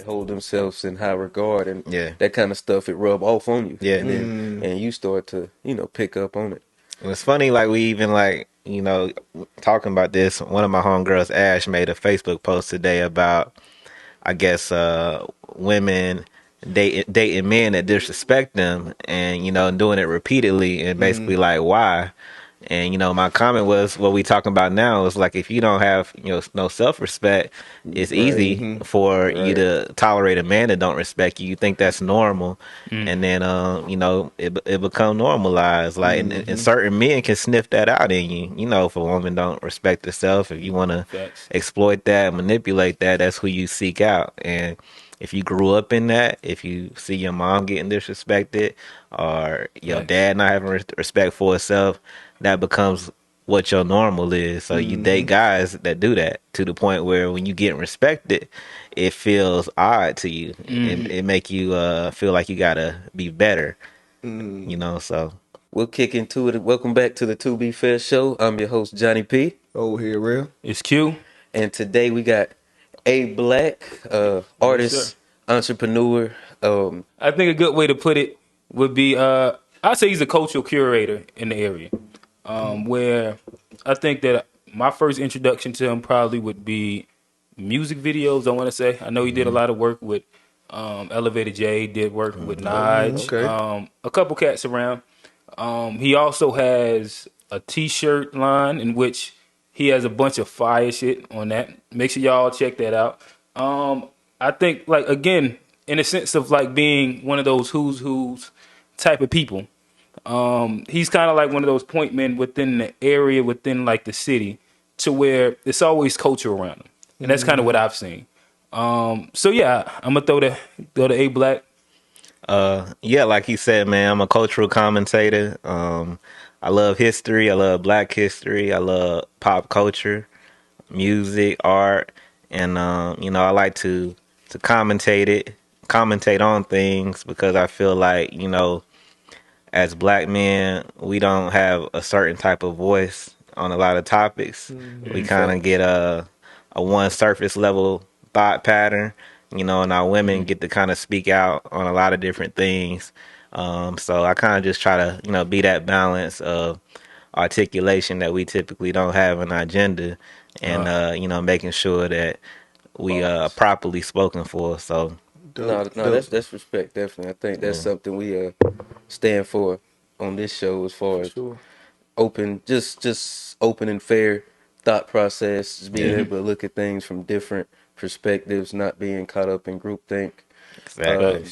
hold themselves in high regard and Yeah. that kind of stuff, it rub off on you. Yeah. And then and you start to, pick up on it. It's funny, like we even talking about this. One of my homegirls, Ash, made a Facebook post today about, I guess, women dating men that disrespect them, and doing it repeatedly, and basically like why. And my comment was, what we talking about now is like, if you don't have no self respect, it's easy for you Right. to tolerate a man that don't respect you. You think that's normal, and then it become normalized. Like, and certain men can sniff that out in you. If a woman don't respect herself, if you want to Facts. exploit that, manipulate that, that's who you seek out. And if you grew up in that, if you see your mom getting disrespected or your Facts. dad not having respect for herself, that becomes what your normal is. So you date guys that do that, to the point where when you get respected, it feels odd to you. It make you feel like you gotta be better. So We'll kick into it. Welcome back to the To Be Fair Show. I'm your host, Johnny P. Oh, here, real. It's Q. And today we got Black, Yes, sir. artist, entrepreneur. I think a good way to put it would be, I'd say he's a cultural curator in the area. Where I think that my first introduction to him probably would be music videos, I want to say. I know he did a lot of work with Elevator J, did work with Nige, Okay. a couple cats around. He also has a t-shirt line in which he has a bunch of fire shit on that. Make sure y'all check that out. I think, like, again, in a sense of like being one of those who's type of people. He's kind of like one of those point men within the area, within like the city, to where it's always culture around him, and that's kind of what I've seen. So yeah, I'm gonna throw the A Black. yeah, like he said, man, I'm a cultural commentator. I love history. I love Black history. I love pop culture, music, art, and I like to commentate on things, because I feel like as Black men, we don't have a certain type of voice on a lot of topics. We kind of get a one surface level thought pattern, and our women get to kind of speak out on a lot of different things. So I kind of just try to, be that balance of articulation that we typically don't have in our agenda, and making sure that we properly spoken for. So No, Dope. no, that's respect, definitely. I think that's something we stand for on this show, as far as Sure. open, just open and fair thought process, just being able to look at things from different perspectives, not being caught up in groupthink. exactly. Um,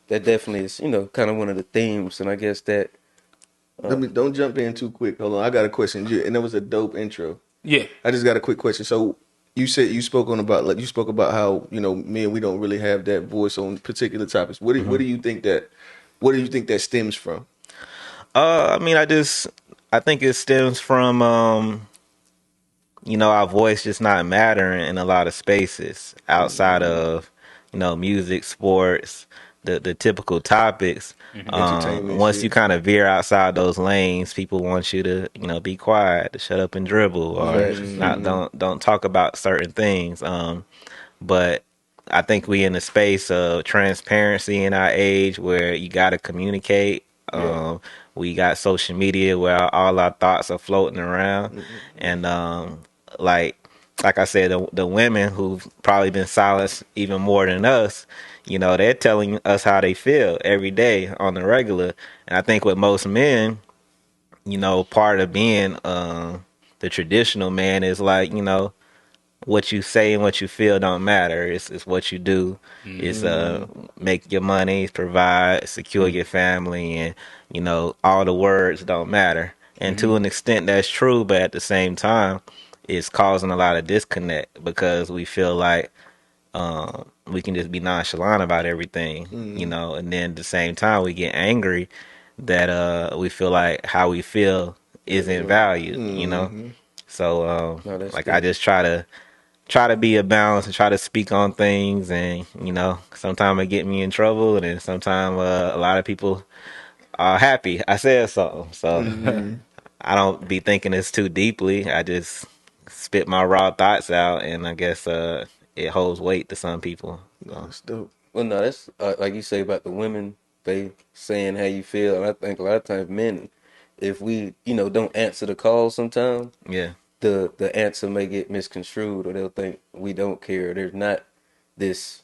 that definitely is, kind of one of the themes, and I guess that Don't jump in too quick. Hold on, I got a question. And that was a dope intro. Yeah, I just got a quick question. So you said you spoke on about like you spoke about how men, we don't really have that voice on particular topics. What do you think that stems from? I mean, I think it stems from our voice just not mattering in a lot of spaces outside of music, sports, the typical topics. Entertainment Once shit. you kind of veer outside those lanes, people want you to be quiet, to shut up and dribble, or not don't talk about certain things. But I think we in a space of transparency in our age, where you got to communicate. We got social media where all our thoughts are floating around, and like like I said, the women who've probably been silenced even more than us, they're telling us how they feel every day on the regular. And I think with most men, part of being the traditional man is like, what you say and what you feel don't matter. It's what you do. It's make your money, provide, secure your family, and all the words don't matter. And to an extent, that's true, but at the same time, it's causing a lot of disconnect, because we feel like we can just be nonchalant about everything, and then at the same time, we get angry that we feel like how we feel isn't valued. So no, that's like, good. I just try to be a balance and try to speak on things, and sometimes it get me in trouble, and then sometimes a lot of people are happy I said something. So I don't be thinking this too deeply. I just spit my raw thoughts out, and I guess it holds weight to some people. No, that's dope. Well, no, that's like you say about the women, they saying how you feel, and I think a lot of times men, if we, don't answer the call sometimes, Yeah. the answer may get misconstrued, or they'll think we don't care. There's not this,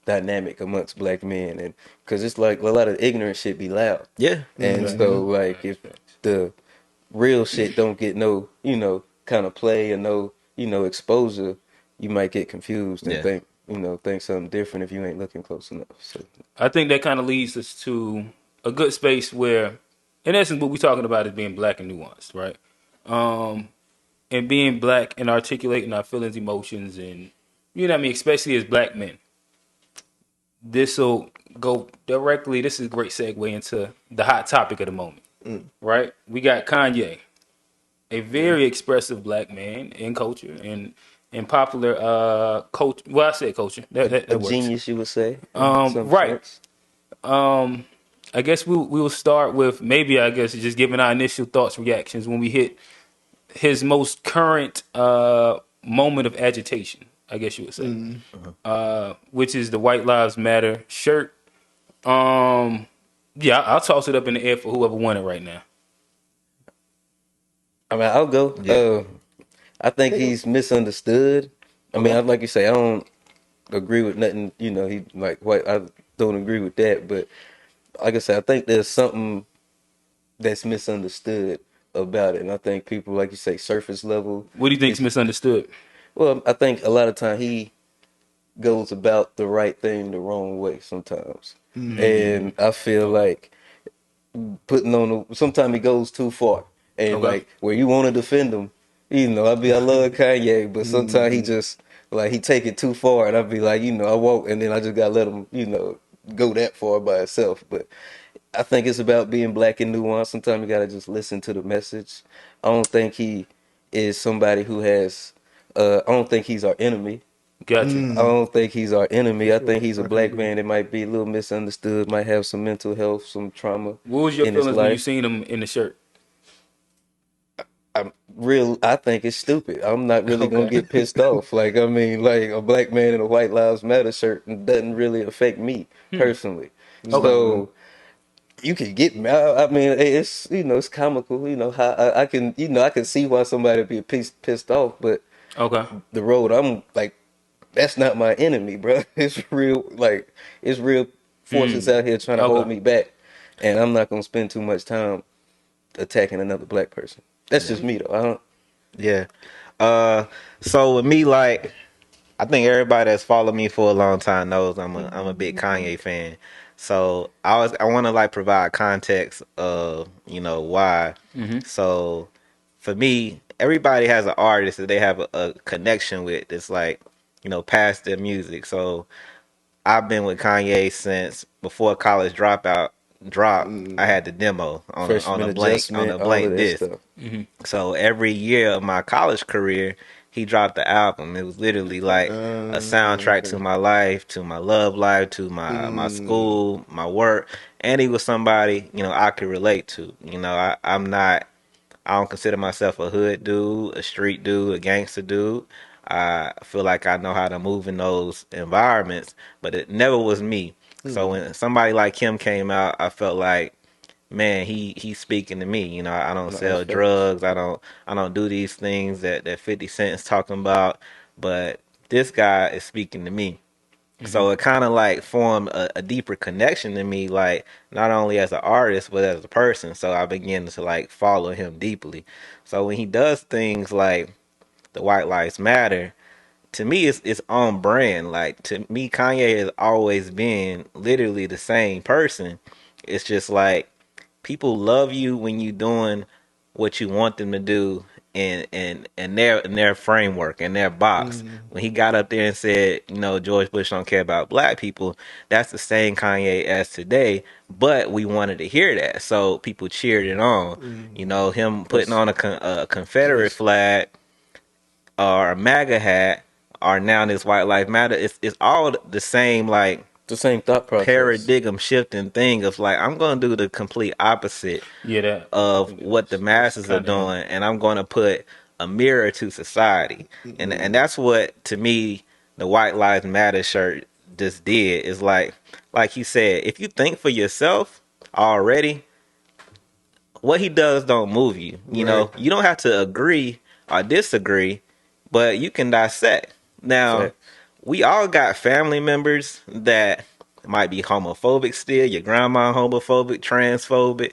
dynamic amongst black men, and because it's like a lot of ignorant shit be loud, Yeah. and Facts. so like if Facts. the real shit don't get no, kind of play or no, exposure, you might get confused and Yeah. think something different if you ain't looking close enough. So I think that kind of leads us to a good space where, in essence, what we're talking about is being black and nuanced, right? And being black and articulating our feelings, emotions, and you know what I mean, especially as black men. This will go directly. This is a great segue into the hot topic of the moment, right? We got Kanye, a very expressive black man in culture and in popular culture. Well, I said culture. a That works. genius, you would say, in some Right. sense. I guess we will start with maybe I guess just giving our initial thoughts, reactions when we hit his most current moment of agitation. I guess you would say, which is the White Lives Matter shirt. Yeah, I'll toss it up in the air for whoever won it right now. I mean, I'll go. Yeah. I think he's misunderstood. I mean, Okay. like you say, I don't agree with nothing. He like what I don't agree with that. But like I said, I think there's something that's misunderstood about it, and I think people, like you say, surface level. What do you think's It's misunderstood? well, I think a lot of time he goes about the right thing the wrong way sometimes, and I feel Okay. like putting on sometimes he goes too far, and Okay. like where you want to defend him, I love Kanye, but sometimes he just like he take it too far, and I'd be like, I won't, and then I just gotta let him, go that far by itself. But I think it's about being black and nuanced. Sometimes you gotta just listen to the message. I don't think he is somebody who has. I don't think he's our enemy. Gotcha. I don't think he's our enemy. I Sure. think he's a I can black agree. man that might be a little misunderstood, might have some mental health, some trauma What was your in his feelings when you life. seen him in the shirt? I think it's stupid. I'm not really gonna Okay. get pissed off. Like I mean, like a black man in a White Lives Matter shirt doesn't really affect me personally. Okay. So you can get me. I mean, it's it's comical. How I can I can see why somebody would be pissed off, but Okay. the road I'm like, that's not my enemy, bro. It's real forces out here trying to hold Okay. me back, and I'm not gonna spend too much time attacking another black person. That's Yeah. just me though. I don't. Yeah. So with me, like, I think everybody that's followed me for a long time knows I'm a big Kanye fan. So I want to like provide context of why. So for me, everybody has an artist that they have a connection with. That's like past their music. So I've been with Kanye since before College Dropout dropped. I had the demo on Freshman a blank adjustment, all of blank that disc. stuff. So every year of my college career, he dropped the album. It was literally like a soundtrack to Okay. my life, to my love life, to my school, my work, and he was somebody I could relate to. I'm not. I don't consider myself a hood dude, a street dude, a gangster dude. I feel like I know how to move in those environments, but it never was me. So when somebody like him came out, I felt like, man, he's speaking to me. I don't No, that's sell facts. drugs. I don't do these things that 50 Cent is talking about. But this guy is speaking to me. So it kind of like formed a deeper connection to me, like not only as an artist but as a person. So I began to like follow him deeply. So when he does things like the White Lives Matter, to me it's on brand. Like to me, Kanye has always been literally the same person. It's just like people love you when you doing what you want them to do in their framework in their box. When he got up there and said, George Bush don't care about black people, that's the same Kanye as today. But we wanted to hear that, so people cheered it on. Him putting That's on a Confederate that's flag or a MAGA hat, or now this White Life Matter. It's all the same, like the same thought process. paradigm shifting thing of like I'm gonna do the complete opposite Yeah, that I of think what the that's masses are kind of him. doing, and I'm going to put a mirror to society, and that's what to me the White Lives Matter shirt just did is like you said, if you think for yourself already, what he does don't move you. You know, you don't have to agree or disagree, but you can dissect. Now, we all got family members that might be homophobic still. Your grandma homophobic, transphobic.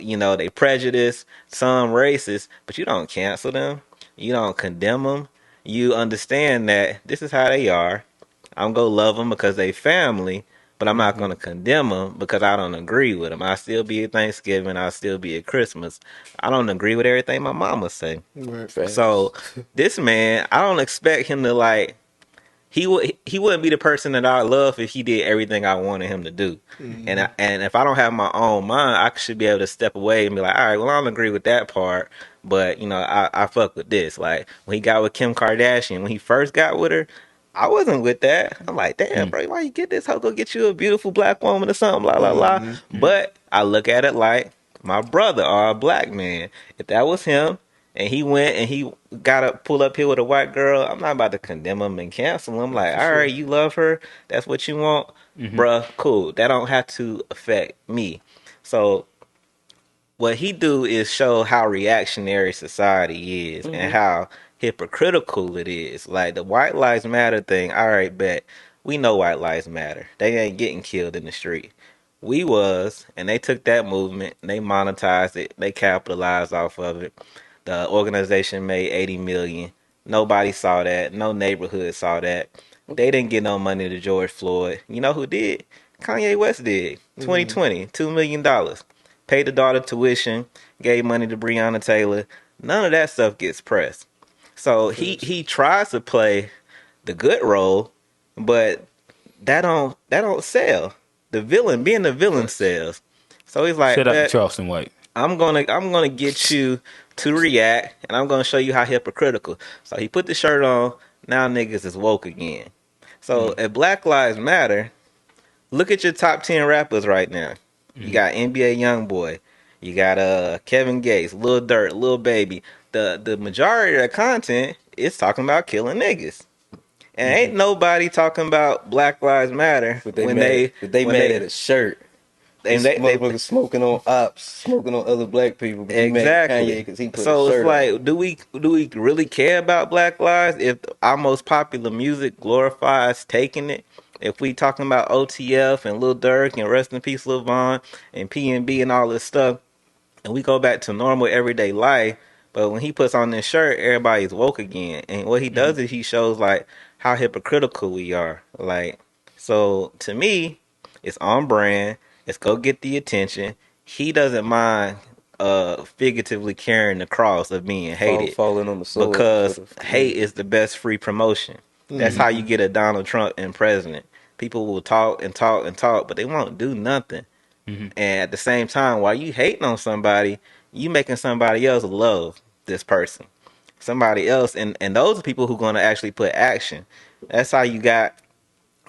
You know, they prejudice, some racist, but you don't cancel them. You don't condemn them. You understand that this is how they are. I'm gonna love them because they family, but I'm not gonna condemn them because I don't agree with them. I still be at Thanksgiving. I still be at Christmas. I don't agree with everything my mama say. So this man, I don't expect him to like. He wouldn't be the person that I love if he did everything I wanted him to do. And if I don't have my own mind, I should be able to step away and be like, all right, well, I don't agree with that part, but you know, I fuck with this. Like when he got with Kim Kardashian, when he first got with her, I wasn't with that. I'm like, damn, bro, why you get this hoe? Go get you a beautiful black woman or something, blah blah blah. But I look at it like my brother or a black man. If that was him, and he went and he got to pull up here with a white girl, I'm not about to condemn him and cancel him. Like, all right, you love her, that's what you want, bruh, cool. That don't have to affect me. So what he do is show how reactionary society is and how hypocritical it is. Like the white lives matter thing, all right, bet. We know white lives matter. They ain't getting killed in the street. We was, and they took that movement, and they monetized it, they capitalized off of it. The organization made 80 million. Nobody saw that. No neighborhood saw that. They didn't get no money to George Floyd. You know who did? Kanye West did. 2020, $2 million. Paid the daughter tuition, gave money to Breonna Taylor. None of that stuff gets pressed. So he tries to play the good role, but that don't sell. The villain, being the villain sells. So he's like, Shout out to Charleston White. I'm gonna get you to react, and I'm gonna show you how hypocritical. So he put the shirt on. Now niggas is woke again. So if Black Lives Matter, look at your top 10 rappers right now. You got NBA YoungBoy, you got Kevin Gates, Lil Durk, Lil Baby. The majority of the content is talking about killing niggas. And ain't nobody talking about Black Lives Matter But they mad at a shirt. And they motherfuckers smoking on ops, smoking on other black people. But exactly. Kanye because he put so a shirt it's like, on. do we really care about Black lives if our most popular music glorifies taking it? If we talking about OTF and Lil Durk and Rest in Peace Lil Von and PNB and all this stuff, and we go back to normal everyday life, but when he puts on this shirt, everybody's woke again. And what he does is he shows like how hypocritical we are. Like, so to me, it's on brand. It's go get the attention. He doesn't mind figuratively carrying the cross of being hated Falling on the sword because hate is the best free promotion. That's how you get a Donald Trump in president. People will talk and talk and talk, but they won't do nothing. And at the same time, while you hating on somebody, you making somebody else love this person. Somebody else, and those are people who going to actually put action. That's how you got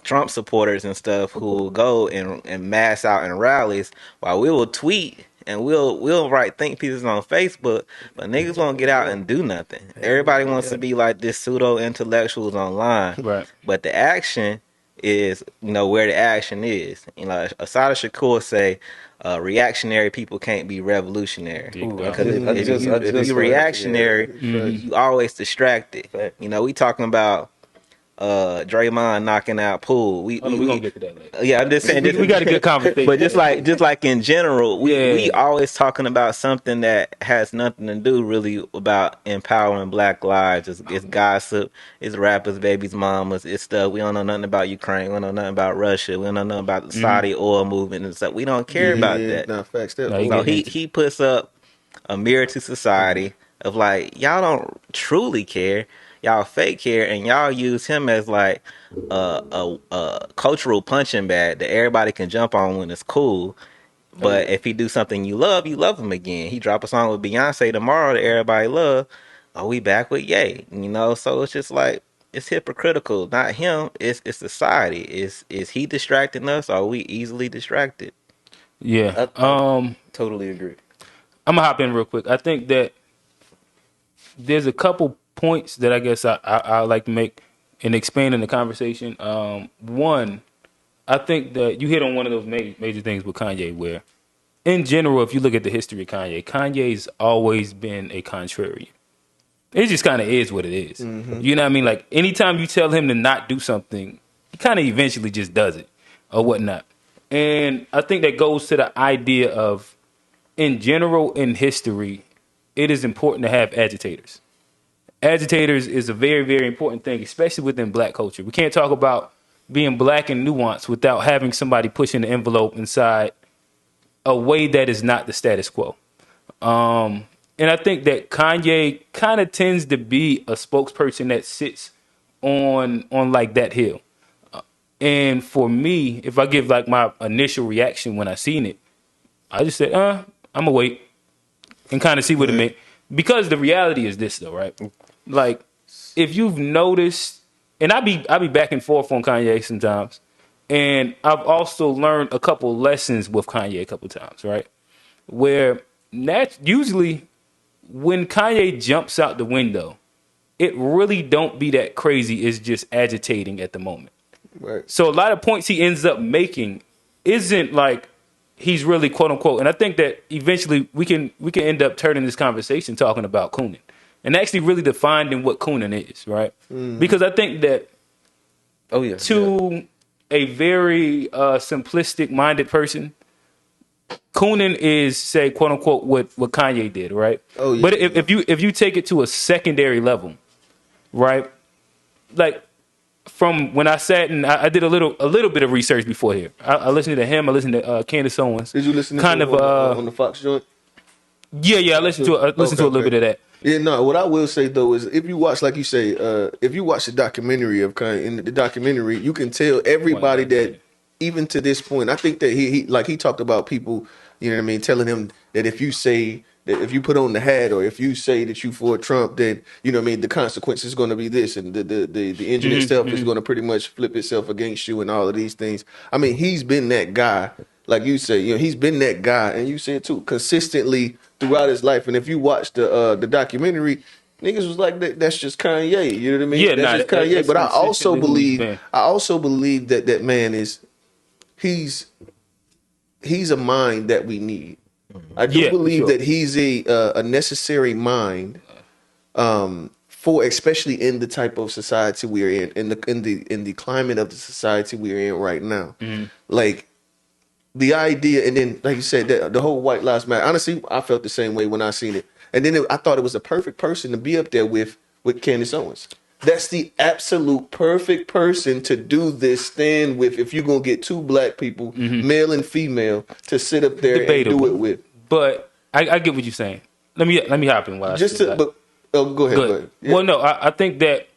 Trump supporters and stuff who will go and mass out in rallies while we will tweet and we'll write think pieces on Facebook, but niggas won't get out and do nothing. Everybody wants to be like this pseudo intellectuals online, Right. but the action is, you know, where the action is. You know, Asada Shakur say, reactionary people can't be revolutionary. Because if you reactionary, you always distracted. You know, we talking about Draymond knocking out Poole. We gonna get to that later. Yeah, I'm just saying. We got a good conversation. But just like in general, we always talking about something that has nothing to do really about empowering Black lives. It's gossip. It's rappers, babies, mamas. It's stuff. We don't know nothing about Ukraine. We don't know nothing about Russia. We don't know nothing about the Saudi oil movement and stuff. We don't care about that. Nah, facts. So he puts up a mirror to society of like, y'all don't truly care. Y'all fake care, and y'all use him as like a cultural punching bag that everybody can jump on when it's cool. But if he do something you love him again. He drop a song with Beyonce tomorrow that everybody love. Are we back with Ye? You know, so it's just like, it's hypocritical. Not him. It's society. Is he distracting us? Or are we easily distracted? Yeah. I totally agree. I'm gonna hop in real quick. I think that there's a couple points that I guess I like to make. and expanding the conversation. One, I think that you hit on one of those major things with Kanye, where in general, if you look at the history of Kanye, Kanye's always been a contrarian. It just kind of is what it is. You know what I mean? Like, anytime you tell him to not do something, he kind of eventually just does it or whatnot. And I think that goes to the idea of, in general, in history, it is important to have agitators. Agitators is a very, very important thing, especially within black culture. We can't talk about being black and nuanced without having somebody pushing the envelope inside a way that is not the status quo. And I think that Kanye kind of tends to be a spokesperson that sits on like that hill. And for me, if I give like my initial reaction when I seen it, I just said, I'm gonna wait and kind of see what it meant. Because the reality is this though, right? Like, if you've noticed, and I be back and forth on Kanye sometimes, and I've also learned a couple lessons with Kanye a couple times, right? Where usually when Kanye jumps out the window, it really don't be that crazy. It's just agitating at the moment. Right. So a lot of points he ends up making isn't like he's really quote unquote. And I think that eventually we can end up turning this conversation talking about Coon'n and actually really defining what Coon'n is, right? Because I think that to a very simplistic minded person, Coon'n is, say, quote unquote, what Kanye did, right? Oh, yeah. But if you take it to a secondary level, right? Like, from when I sat and I did a little bit of research before here. I listened to him. I listened to Candace Owens. Did you listen to kind him of on the Fox joint? Yeah. I listened to a little bit of that. Yeah, no. What I will say though is, if you watch, like you say, if you watch the documentary of Kanye, in the documentary, you can tell everybody that even to this point, I think that he talked about people, you know what I mean, telling him that if you say that if you put on the hat or if you say that you for Trump, then you know what I mean the consequence is going to be this, and the engine itself is going to pretty much flip itself against you, and all of these things. I mean, he's been that guy, like you say, you know, he's been that guy, and you said too, consistently throughout his life. And if you watch the documentary, niggas was like, that's just Kanye. You know what I mean? Yeah, that's just Kanye. that's but I also consistently believe that man is he's a mind that we need. I do believe that he's a necessary mind for, especially in the type of society we're in the climate of the society we're in right now. Like, the idea, and then like you said, the whole White Lives Matter. Honestly, I felt the same way when I seen it, and then I thought it was a perfect person to be up there with Candace Owens. That's the absolute perfect person to do this stand with. If you're gonna get two black people, male and female, to sit up there Debatable. and do it with. But I get what you're saying. Let me hop in while go ahead. Yeah. Well, no, I think that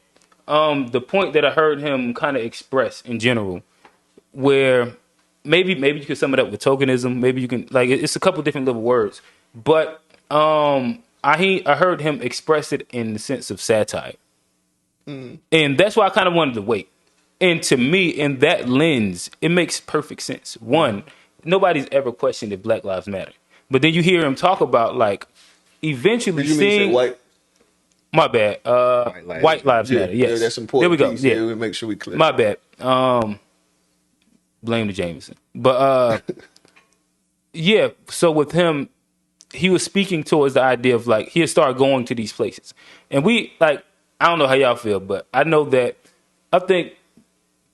the point that I heard him kind of express in general, where maybe you could sum it up with tokenism. Maybe you can, like, it's a couple different little words, but I heard him express it in the sense of satire, and that's why I kind of wanted to wait. And to me, in that lens, it makes perfect sense. One, nobody's ever questioned if Black Lives Matter, but then you hear him talk about, like, eventually seeing white. My bad. White Lives Matter. Yes, that's important. There we go. Yeah, we make sure we clear. My bad. Blame the Jameson. But yeah, so with him, he was speaking towards the idea of, like, he'll start going to these places. And we, like, I don't know how y'all feel, but I know that I think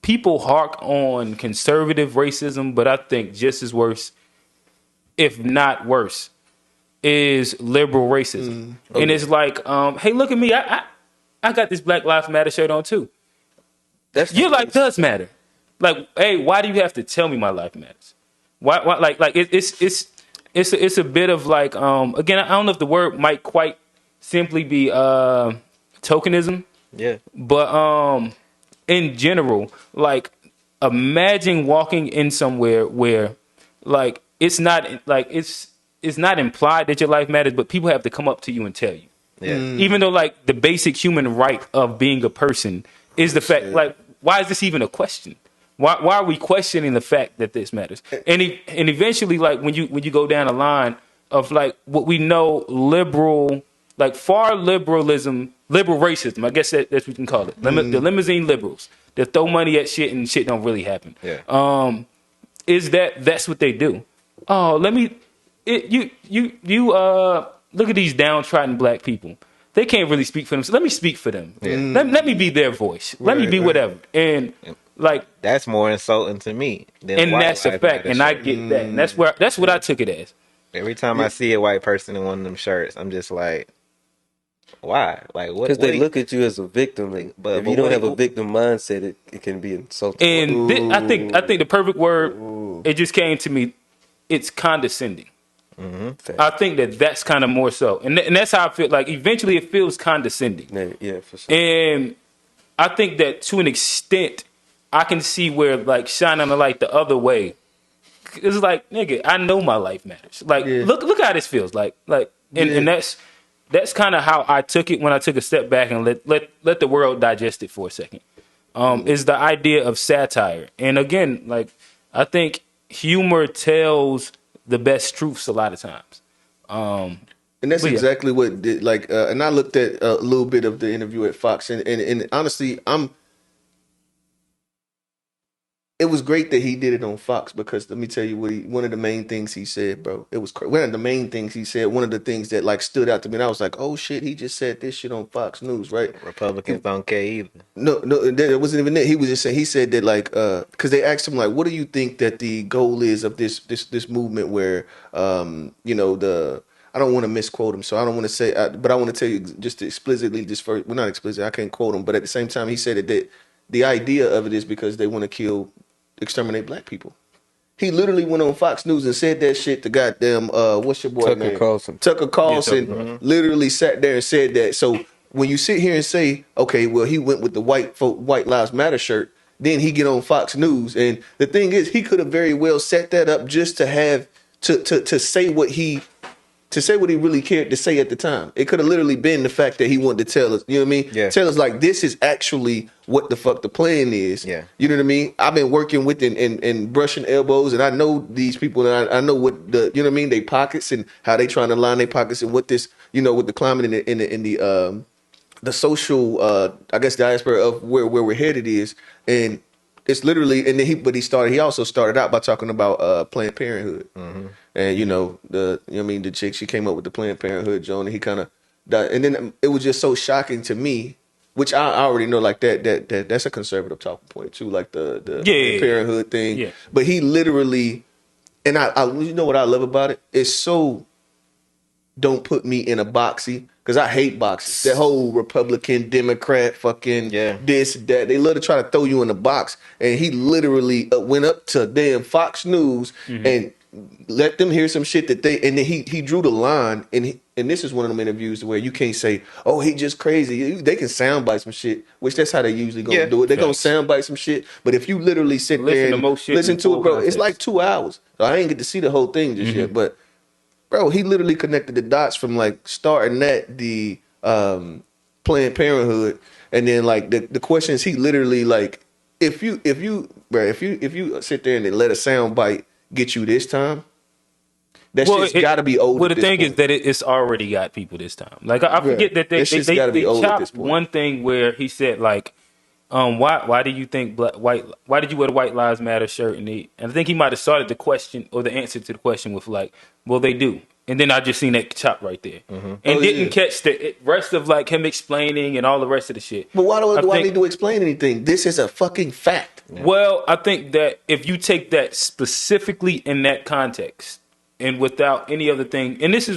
people hark on conservative racism, but I think just as worse, if not worse, is liberal racism. And it's like, hey, look at me. I got this Black Lives Matter shirt on too. Your life does matter. Like, hey, why do you have to tell me my life matters? Why like it's a bit of, like, again, I don't know if the word might quite simply be tokenism. Yeah. But in general, like, imagine walking in somewhere where, like, it's not implied that your life matters, but people have to come up to you and tell you. Yeah. Even though, like, the basic human right of being a person is the fact, like, why is this even a question? Why are we questioning the fact that this matters? And eventually, like, when you go down a line of, like, what we know liberal, like, far liberalism liberal racism. I guess that's what you can call it. The limousine liberals that throw money at shit and shit don't really happen. Yeah. Is that's what they do? Oh, look at these downtrodden black people. They can't really speak for them. So let me speak for them. Yeah. Let me be their voice. Let me be whatever. And like that's more insulting to me. And that's a fact. And I get that. And that's what I took it as. Every time I see a white person in one of them shirts, I'm just like, why? Like, what? Because they look at you as a victim. But if you don't have a victim mindset, it can be insulting. And I think the perfect word, it just came to me. It's condescending. Mm-hmm. I think that's kind of more so, and that's how I feel. Like eventually, it feels condescending. Yeah, for sure. And I think that to an extent, I can see where like shining the light the other way. It's like, nigga, I know my life matters. Like, look how this feels. And that's kind of how I took it when I took a step back and let the world digest it for a second. Is the idea of satire, and again, like I think humor tells the best truths a lot of times. And that's exactly what did, and I looked at a little bit of the interview at Fox, and honestly, it was great that he did it on Fox, because let me tell you one of the main things he said, bro. It was one of the main things he said. One of the things that like stood out to me, and I was like, oh shit, he just said this shit on Fox News, right? Republicans don't care either. No, it wasn't even that. He was just saying, he said that like, because they asked him like, what do you think that the goal is of this movement where, I don't want to misquote him, so I don't want to say, but I want to tell you just explicitly, not explicit, I can't quote him, but at the same time, he said that the idea of it is because they want to exterminate black people. He literally went on Fox News and said that shit to goddamn, what's your boy name? Tucker Carlson literally sat there and said that. So when you sit here and say, okay, well, he went with the White Lives Matter shirt, then he get on Fox News. And the thing is, he could have very well set that up just to have, to say what he really cared to say at the time. It could have literally been the fact that he wanted to tell us, you know what I mean? Yeah. Tell us like, this is actually what the fuck the plan is. Yeah. You know what I mean? I've been working with and brushing elbows, and I know these people, and I know what you know what I mean? They pockets and how they trying to line their pockets, and what this, with the climate in the social, I guess, diaspora of where we're headed is. And it's literally, and then he also started out by talking about Planned Parenthood. Mm-hmm. And the chick, she came up with the Planned Parenthood, Joan, and he kind of died. And then it was just so shocking to me, which I already know, like that's a conservative talking point too, like the Planned Parenthood thing. Yeah. But he literally, and I you know what I love about it? It's so don't put me in a boxy, because I hate boxes. That whole Republican, Democrat, fucking this, that. They love to try to throw you in a box. And he literally went up to damn Fox News and let them hear some shit and then he drew the line, and this is one of them interviews where you can't say, oh, he just crazy. They can soundbite some shit, which that's how they usually gonna do it. They're gonna soundbite some shit, but if you literally sit there and listen to it, bro, it's like 2 hours. So I ain't get to see the whole thing just yet, but bro, he literally connected the dots from like starting at the Planned Parenthood, and then like the questions he literally like, if you sit there and then let a soundbite get you this time, that shit's got to be old. Well, the thing is that it's already got people this time. Like I forget that they chopped one thing where he said like, why do you think why did you wear the White Lives Matter shirt? And I think he might have started the question or the answer to the question with like, well, they do. And then I just seen that chop right there, and didn't catch the rest of like him explaining and all the rest of the shit. But why do I need to explain anything? This is a fucking fact. Yeah. Well, I think that if you take that specifically in that context and without any other thing, and this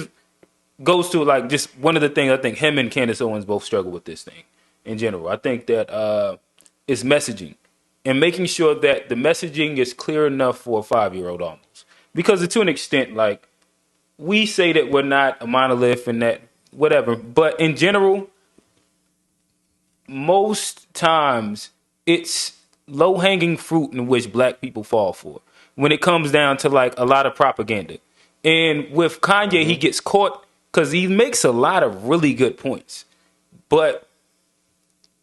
goes to like just one of the things I think him and Candace Owens both struggle with this thing in general. I think that it's messaging and making sure that the messaging is clear enough for a 5-year-old almost, because to an extent, like, we say that we're not a monolith and that whatever, but in general, most times it's low-hanging fruit in which black people fall for when it comes down to like a lot of propaganda. And with Kanye, he gets caught because he makes a lot of really good points, but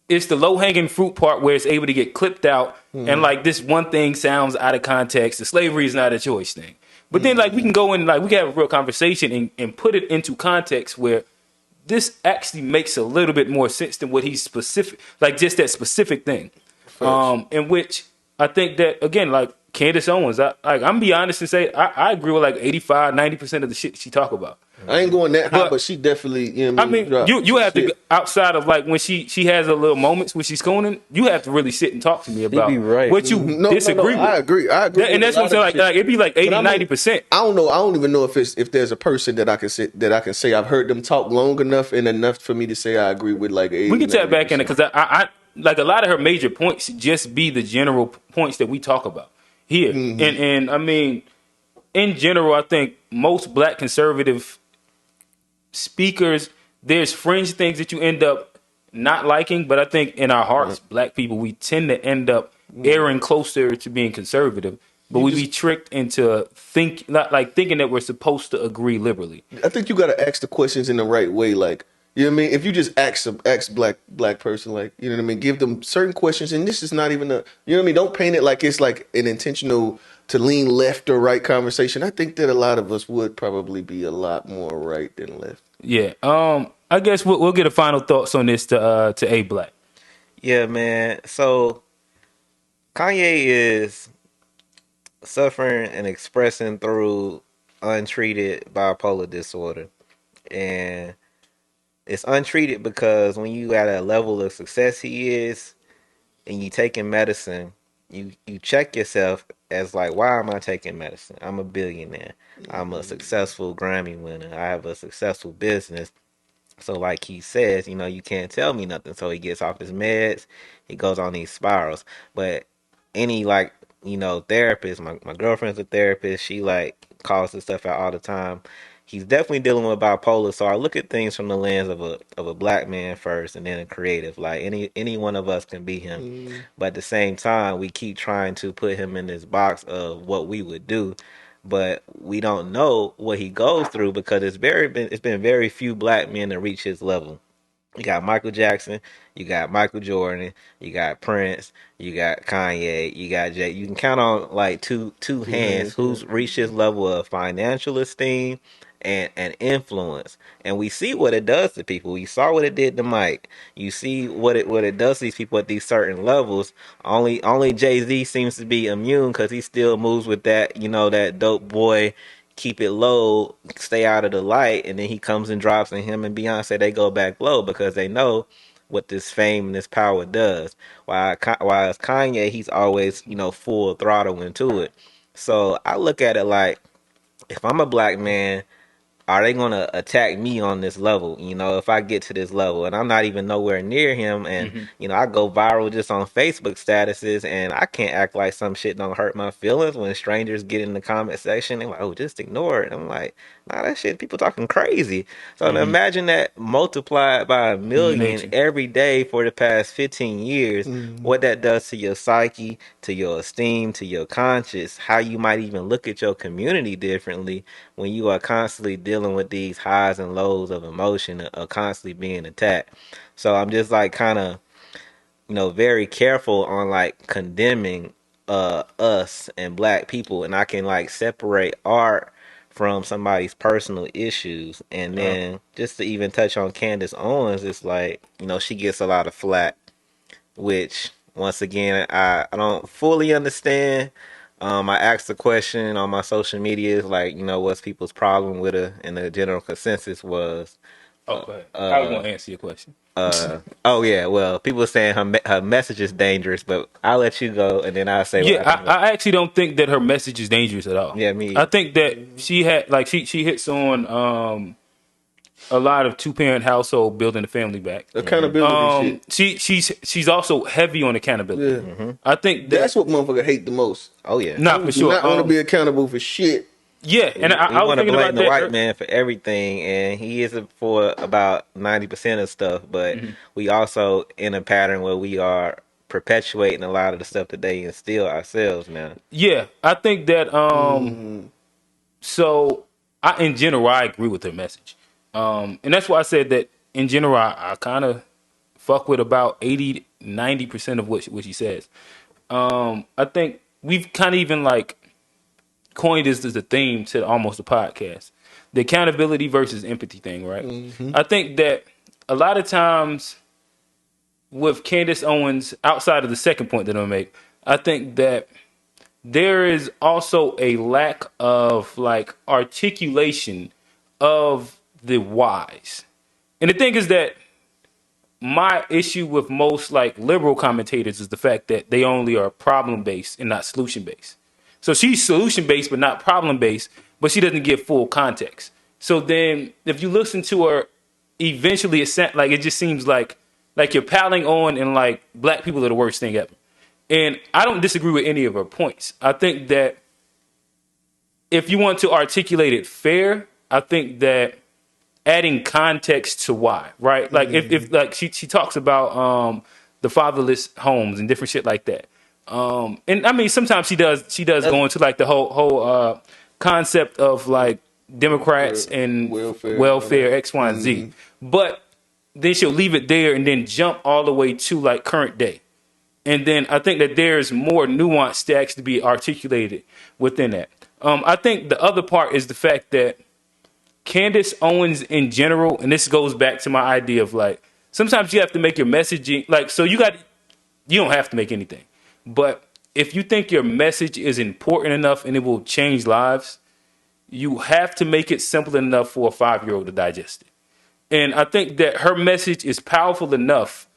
it's the low-hanging fruit part where it's able to get clipped out and like this one thing sounds out of context. The slavery is not a choice thing. But then, like, we can go in, like, we can have a real conversation and put it into context where this actually makes a little bit more sense than what he's specific, like just that specific thing. In which I think that, again, like Candace Owens, I'm gonna be honest and say I agree with like 85-90% of the shit she talk about. I ain't going that high, but she definitely, you know what I mean? You have to go outside of like when she has a little moments when she's Coonin, you have to really sit and talk to me about be right. what you disagree with. I agree. And that's what I'm saying. Like it'd be like 80-90%. I don't know. I don't even know if there's a person that I can say I've heard them talk long enough and enough for me to say I agree with like 80. We can tap back in it because I like a lot of her major points just be the general points that we talk about here. And I mean, in general, I think most black conservative speakers, there's fringe things that you end up not liking, but I think in our hearts, black people, we tend to end up erring closer to being conservative, but we be tricked into thinking that we're supposed to agree liberally. I think you got to ask the questions in the right way, like, you know what I mean? If you just ask black person, like, you know what I mean, give them certain questions, and this is not even you know what I mean? Don't paint it like it's like an intentional to lean left or right conversation. I think that a lot of us would probably be a lot more right than left. Yeah. I guess we'll get a final thoughts on this to A Black. Yeah, man. So Kanye is suffering and expressing through untreated bipolar disorder, and it's untreated because when you at a level of success he is, and you taking medicine, you check yourself as like, why am I taking medicine? I'm a billionaire. I'm a successful Grammy winner. I have a successful business. So like he says, you can't tell me nothing. So he gets off his meds. He goes on these spirals. But any like, therapist, my girlfriend's a therapist. She like calls this stuff out all the time. He's definitely dealing with bipolar. So I look at things from the lens of a black man first, and then a creative. Like any one of us can be him. But at the same time, we keep trying to put him in this box of what we would do. But we don't know what he goes through because it's been very few black men to reach his level. You got Michael Jackson, you got Michael Jordan, you got Prince, you got Kanye, you got Jay. You can count on like two hands who's reached his level of financial esteem and influence. And we see what it does to people. You saw what it did to Mike. You see what it does to these people at these certain levels. Only Jay-Z seems to be immune because he still moves with that, that dope boy, keep it low, stay out of the light, and then he comes and drops, and him and Beyonce, they go back low because they know what this fame and this power does. While Kanye, he's always, full throttle into it. So I look at it like, if I'm a black man, are they going to attack me on this level? If I get to this level and I'm not even nowhere near him, and I go viral just on Facebook statuses, and I can't act like some shit don't hurt my feelings when strangers get in the comment section. They're like, oh, just ignore it. I'm like, nah, that shit, people talking crazy. So imagine that multiplied by 1,000,000 every day for the past 15 years, what that does to your psyche, to your esteem, to your conscience, how you might even look at your community differently when you are constantly dealing with these highs and lows of emotion, or constantly being attacked. So I'm just like kind of, very careful on like condemning us and black people, and I can like separate art from somebody's personal issues. And then just to even touch on Candace Owens, it's like, she gets a lot of flack, which once again I don't fully understand. I asked the question on my social media, like, what's people's problem with her, and the general consensus was, Go ahead. I was going to answer your question. oh yeah, well, people are saying her message is dangerous, but I'll let you go, and then I'll say. Yeah, I actually don't think that her message is dangerous at all. Yeah, me. I think that she had like she hits on a lot of two-parent household, building the family back. Accountability shit. She's also heavy on accountability. Yeah. I think that's what motherfuckers hate the most. Oh yeah, not for sure. Not want to be accountable for shit. Yeah, and I want to blame blame the white man for everything, and he is for about 90% of stuff. But we also in a pattern where we are perpetuating a lot of the stuff that they instill ourselves now. Yeah, I think that. So, in general, I agree with her message, and that's why I said that in general, I kind of fuck with about 80-90% of what she says. I think we've kind of even like coined this as the theme to almost the podcast. the accountability versus empathy thing, right? I think that a lot of times with Candace Owens, outside of the second point that I'm gonna make, I think that there is also a lack of like articulation of the whys. And the thing is that my issue with most like liberal commentators is the fact that they only are problem based and not solution based. So she's solution based but not problem based, but she doesn't give full context. So then if you listen to her, eventually it just seems like you're piling on and like black people are the worst thing ever. And I don't disagree with any of her points. I think that if you want to articulate it fair, I think that adding context to why, right? Like if like she talks about the fatherless homes and different shit like that. And I mean sometimes she does go into like the whole concept of like Democrats and welfare X, Y, and Z. But then she'll leave it there and then jump all the way to like current day. And then I think that there's more nuance to actually be articulated within that. I think the other part is the fact that Candace Owens in general, and this goes back to my idea of like, sometimes you have to make your messaging, like, so you don't have to make anything. But if you think your message is important enough and it will change lives, you have to make it simple enough for a 5-year-old to digest it. And I think that her message is powerful enough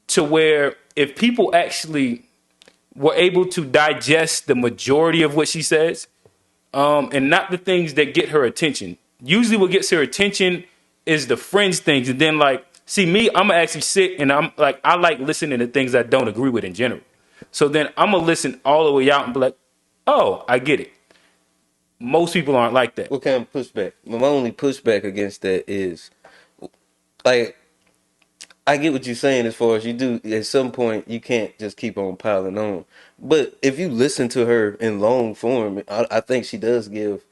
to where if people actually were able to digest the majority of what she says, and not the things that get her attention. Usually what gets her attention is the fringe things. And then like, see me, I'm gonna actually sit and I like listening to things I don't agree with in general. So then I'm gonna listen all the way out and be like, oh, I get it. Most people aren't like that. What kind of pushback? My only pushback against that is like I get what you're saying as far as you do at some point you can't just keep on piling on. But if you listen to her in long form, I think she does give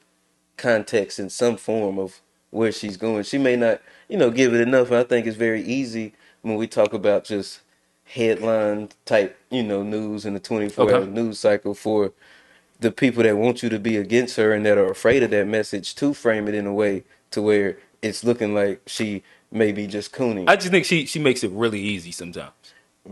context in some form of where she's going. She may not, give it enough. And I think it's very easy when we talk about just headline type, news in the 24-hour news cycle for the people that want you to be against her and that are afraid of that message to frame it in a way to where it's looking like she may be just cooning. I just think she makes it really easy sometimes.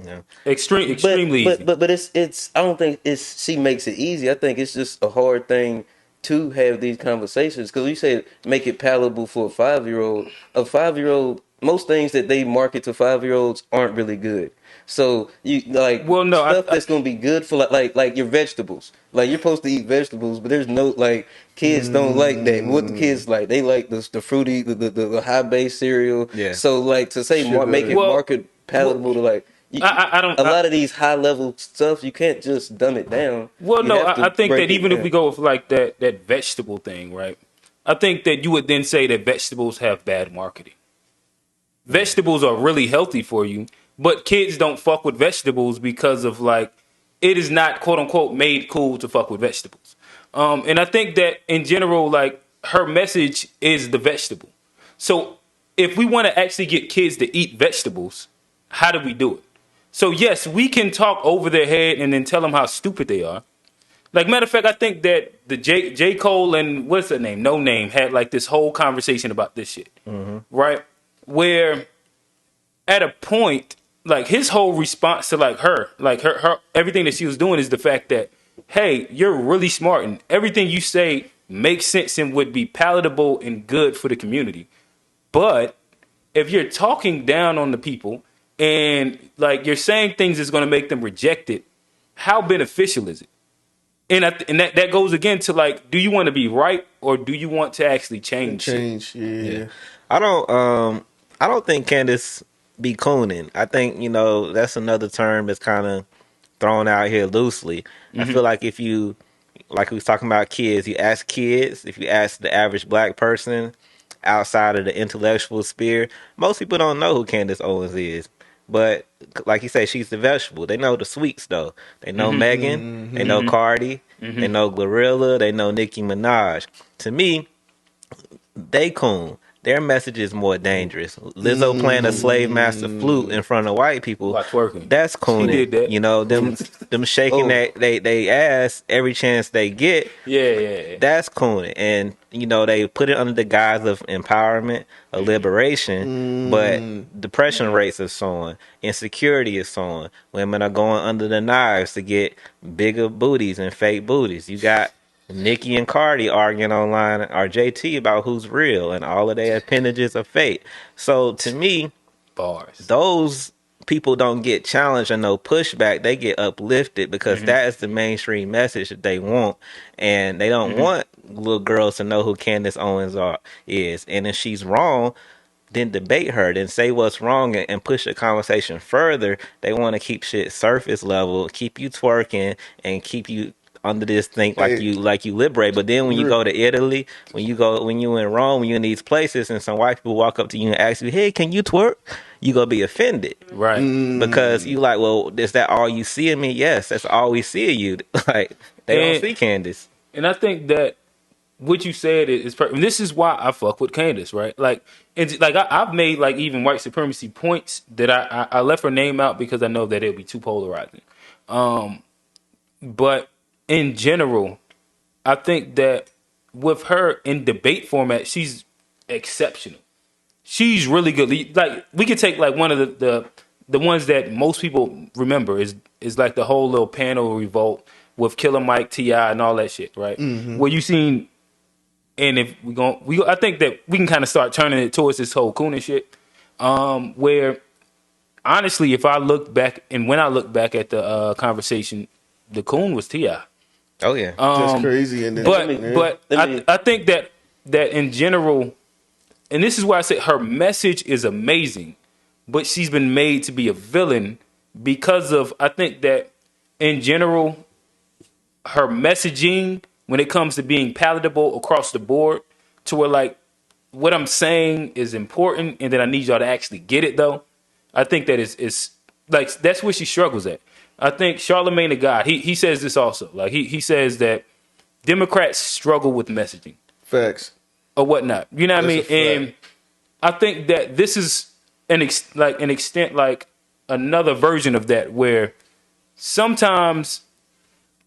Yeah. Extremely easy. But it's I don't think she makes it easy. I think it's just a hard thing to have these conversations because you say make it palatable for a 5-year-old. A 5-year-old, most things that they market to 5-year-olds aren't really good. So you like stuff that's gonna be good for like your vegetables. Like you're supposed to eat vegetables, but there's no like kids don't like that. What the kids like, they like the fruity, the high base cereal. Yeah. So like to say make it market palatable to like. I don't. A lot of these high level stuff, you can't just dumb it down. Well, no, I think that even if we go with like that vegetable thing, right? I think that you would then say that vegetables have bad marketing. Vegetables are really healthy for you, but kids don't fuck with vegetables because of like it is not quote unquote made cool to fuck with vegetables. And I think that in general, like her message is the vegetable. So if we want to actually get kids to eat vegetables, how do we do it? So yes, we can talk over their head and then tell them how stupid they are. Like matter of fact, I think that the J. Cole and what's her name, No Name, had like this whole conversation about this shit, right? Where at a point, like his whole response to like her everything that she was doing is the fact that, hey, you're really smart and everything you say makes sense and would be palatable and good for the community. But if you're talking down on the people and like you're saying things that's going to make them reject it, how beneficial is it? And that goes again to like, do you want to be right or do you want to actually change? Yeah. I don't think Candace be Coon'n. I think that's another term that's kind of thrown out here loosely. I feel like if you, like we was talking about kids, you ask kids, if you ask the average black person outside of the intellectual sphere, most people don't know who Candace Owens is. But like you say, she's the vegetable. They know the sweets though. They know Megan. They know Cardi. They know Glorilla. They know Nicki Minaj. To me, they coon. their message is more dangerous. Lizzo playing a slave master flute in front of white people. Like twerking. That's She Coon'n. did that. You know, them shaking they ass every chance they get. Yeah. That's Coon'n. And you know, they put it under the guise of empowerment, of liberation, but depression rates are soaring, insecurity is soaring. Women are going under the knives to get bigger booties and fake booties. You got Nicki and Cardi arguing online, or JT, about who's real, and all of their appendages are fake. So to me, Bars. those people don't get challenged or no pushback. They get uplifted because that is the mainstream message that they want, and they don't want little girls to know who Candace Owens is. And if she's wrong, then debate her, then say what's wrong, and push the conversation further. They want to keep shit surface level, keep you twerking, and keep you under this thing like you liberate. But then when you go to Italy, when you in Rome, when you in these places, and some white people walk up to you and ask you, "Hey, can you twerk?" You gonna be offended, Right? Because you like, well, is that all you see in me? Yes, that's all we see of you. Like they don't see Candace. And I think that what you said is perfect. And this is why I fuck with Candace, right? Like, and like I've made like even white supremacy points that I left her name out because I know that it'll be too polarizing. But in general, I think that with her in debate format, she's exceptional. She's really good. Like we could take like one of the ones that most people remember is like the whole little panel revolt with Killer Mike, T.I. and all that shit, right? Where you seen. And if I think that we can kind of start turning it towards this whole Coon'n shit. Where honestly, if I look back and when I look back at the conversation, the Coon'n was T.I. Oh yeah, that's crazy. And then, But I think that in general, and this is why I say her message is amazing, but she's been made to be a villain because of, I think that in general, her messaging when it comes to being palatable across the board, to where like what I'm saying is important and that I need y'all to actually get it though. I think that is like that's where she struggles at. I think Charlemagne the God, he says this also. Like he says that Democrats struggle with messaging. Facts. Or whatnot. You know what I mean? And I think that this is an extent like another version of that where sometimes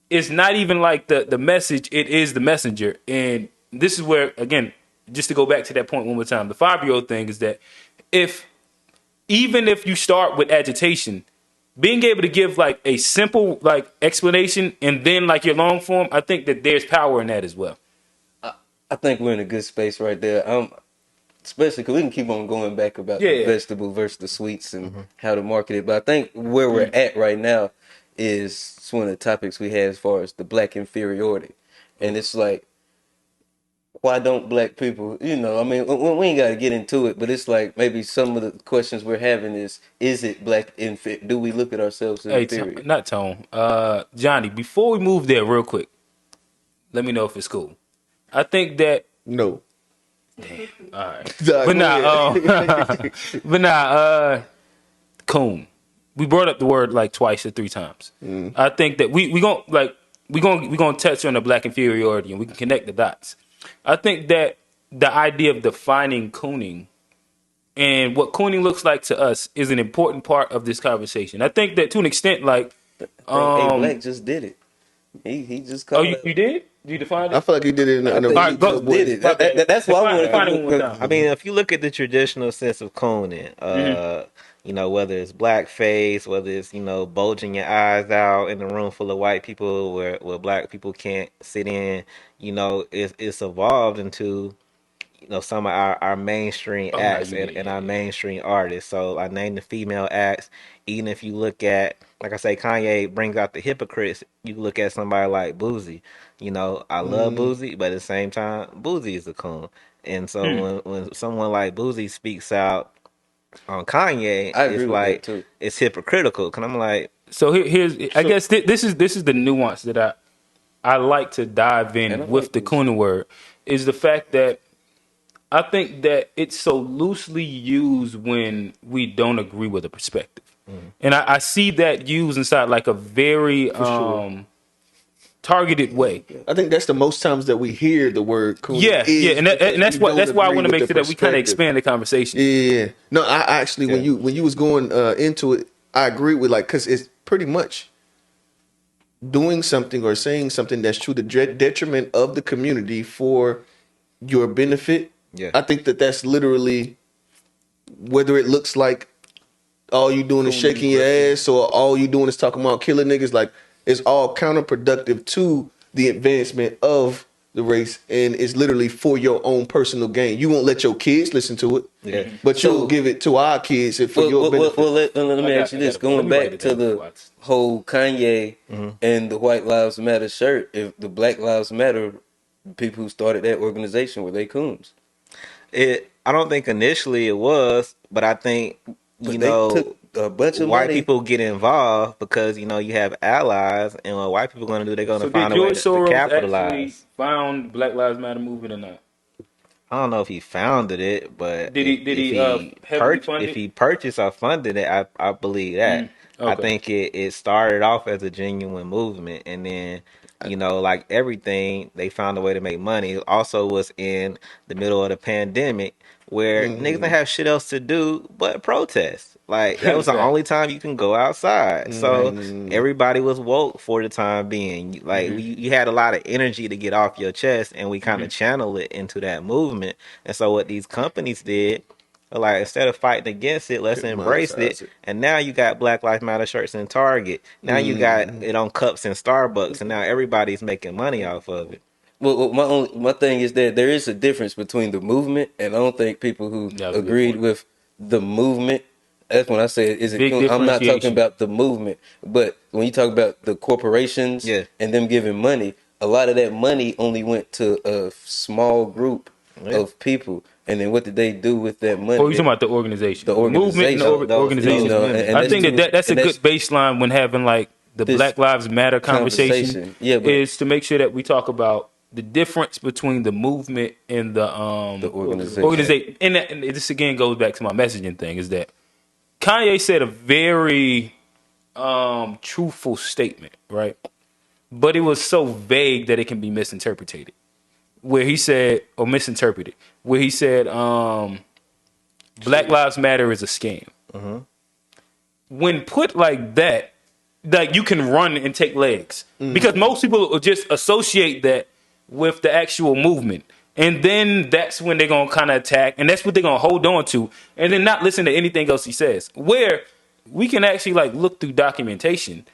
it's not even like the message, it is the messenger. And this is where, again, just to go back to that point one more time, the 5-year-old thing is that even if you start with agitation, being able to give like a simple like explanation and then like your long form, I think that there's power in that as well. I think we're in a good space right there. Especially because we can keep on going back about the vegetable versus the sweets and how to market it. But I think where we're at right now is one of the topics we have as far as the black inferiority. And it's like, why don't black people, I mean, we ain't got to get into it, but it's like maybe some of the questions we're having is it black inferior? Do we look at ourselves as inferior? Not Tone. Johnny, before we move there real quick, let me know if it's cool. I think that... No. Damn. All right. But Coon'n. We brought up the word like twice or 3 times. I think that we gonna touch on the black inferiority and we can connect the dots. I think that the idea of defining Coon'ing and what Coon'ing looks like to us is an important part of this conversation. I think that to an extent, like Black just did it. He just called. Oh, you did? You defined it? I feel like he did it in a did it. That's why I want to find it. I mean, if you look at the traditional sense of Coon'n, whether it's blackface, whether it's, bulging your eyes out in a room full of white people where black people can't sit in, it's evolved into, some of our mainstream acts and our mainstream artists. So I named the female acts. Even if you look at, like I say, Kanye brings out the hypocrites. You look at somebody like Boozy. I love Boozy, but at the same time, Boozy is a coon. And so when someone like Boozy speaks out on Kanye, it's like it's hypocritical. Cause I'm like, so I guess this is the nuance that I like to dive in with the Coon'n word, is the fact that I think that it's so loosely used when we don't agree with a perspective. And I see that used inside like a very targeted way. I think that's the most times that we hear the word Coon'n. Yeah, and that's we that's don't why I agree want to with make the sure that we kind of perspective. expand the conversation. Yeah. No, I actually Okay. when you was going into it, I agree with because it's pretty much doing something or saying something that's to the detriment of the community for your benefit. Yeah. I think that's literally whether it looks like all you doing is shaking your ass or all you doing is talking about killing niggas. Like it's all counterproductive to the advancement of the race, and it's literally for your own personal gain. You won't let your kids listen to it, Yeah. but you'll give it to our kids for your benefit. Let me ask you this: going back to the whole Kanye and the White Lives Matter shirt, if the Black Lives Matter people who started that organization were they coons? I don't think initially it was, but I think But they took a bunch of white money. people get involved because you have allies, and what white people going to do, they're going to find a way George to Soros capitalize. actually found Black Lives Matter movement or not? I don't know if he founded it, but Did he heavily fund if it? he purchased or funded it, I believe that. I Okay. think it started off as a genuine movement, and then like everything, they found a way to make money. It also was in the middle of the pandemic where niggas didn't have shit else to do but protest. Like that was the only time you can go outside. So everybody was woke for the time being. Like you had a lot of energy to get off your chest, and we kind of channeled it into that movement. And so what these companies did, like instead of fighting against it, let's embrace it. And now you got Black Lives Matter shirts in Target. Now you got it on cups in Starbucks, and now everybody's making money off of it. Well, my thing is that there is a difference between the movement, and I don't think people who agreed with the movement. That's when I say is it. I'm not talking about the movement, but when you talk about the corporations and them giving money, a lot of that money only went to a small group of people. And then what did they do with that money? Oh, you talking about the organization, the organization, movement, and the organization. You know, and I think that's a good baseline when having like the Black Lives Matter conversation. Is to make sure that we talk about the difference between the movement and the organization. And this again goes back to my messaging thing: is that Kanye said a very truthful statement, right? But it was so vague that it can be misinterpreted. Where he said, or misinterpreted, where he said, Black Lives Matter is a scam. When put like that, like you can run and take legs. Because most people will just associate that with the actual movement. And then that's when they're going to kind of attack. And that's what they're going to hold on to. And then not listen to anything else he says. Where we can actually like look through documentation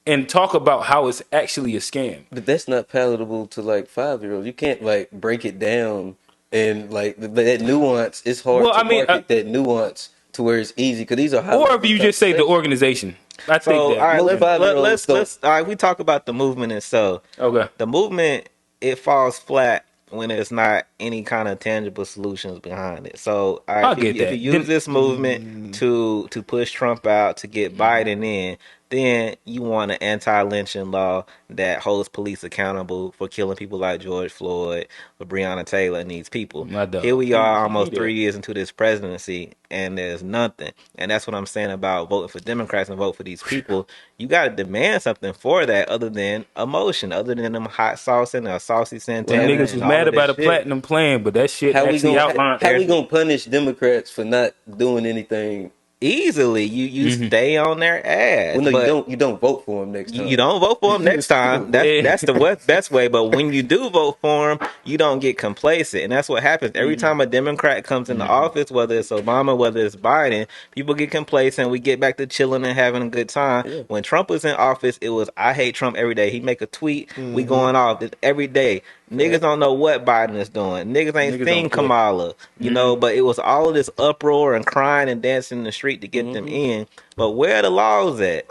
and talk about how it's actually a scam. But that's not palatable to like 5-year-olds. You can't like break it down and like that nuance. It's hard to market that nuance to where it's easy because these are high. Or if you just say the organization. I think that. All right, let's all right, we talk about the movement itself. Okay. The movement, it falls flat when there's not any kind of tangible solutions behind it. So if you use this movement to push Trump out, to get Biden in, then you want an anti-lynching law that holds police accountable for killing people like George Floyd, for Breonna Taylor, and these people. Here we are almost 3 years into this presidency, and there's nothing. And that's what I'm saying about voting for Democrats and vote for these people. You got to demand something for that other than emotion, other than them hot sauce and a saucy Santana. Well, niggas was mad about a platinum plan, but that shit actually outlined. How we gonna punish Democrats for not doing anything? Easily, you stay on their ass. Well, no, you don't vote for them next time. You don't vote for them next time. That's the best way. But when you do vote for them, you don't get complacent, and that's what happens every time a Democrat comes into office. Whether it's Obama, whether it's Biden, people get complacent. We get back to chilling and having a good time. Yeah. When Trump was in office, it was I hate Trump every day. He make a tweet, we going off every day. Niggas don't know what Biden is doing. Niggas ain't seen Kamala, you know, but it was all of this uproar and crying and dancing in the street to get them in. But where are the laws at?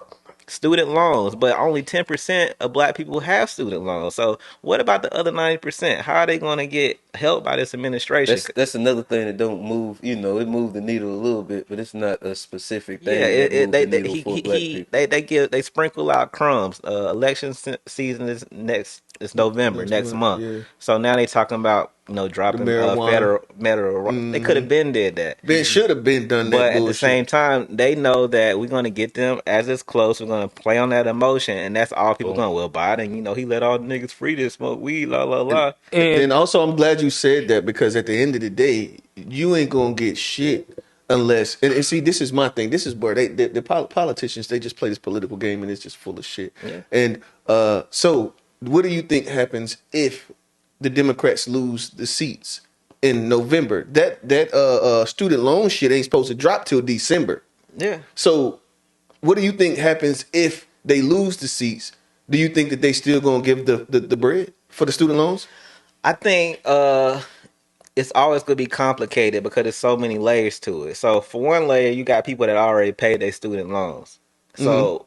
Student loans, but only 10% of black people have student loans. So what about the other 90%? How are they going to get helped by this administration. That's another thing that don't move. You know, it moved the needle a little bit, but it's not a specific Yeah, thing that moved the they needle for black people. they sprinkle out crumbs. Election season is it's November Next next month, month. yeah. So now they talking about The dropping marijuana. federal. They could have been did that. Ben should have been done that But at the bullshit. same time, they know that we're gonna get them as it's close. We're gonna play on that emotion, and that's all people going. Well, Biden, he let all the niggas free to smoke weed, la la la. And also, I'm glad you said that because at the end of the day, you ain't gonna get shit unless. And see, this is my thing. This is where the politicians, they just play this political game and it's just full of shit. Yeah. And so, what do you think happens if the Democrats lose the seats in November? That student loan shit ain't supposed to drop till December. Yeah. So, what do you think happens if they lose the seats? Do you think that they still gonna give the bread for the student loans? I think it's always going to be complicated because there's so many layers to it. So for one layer, you got people that already paid their student loans. So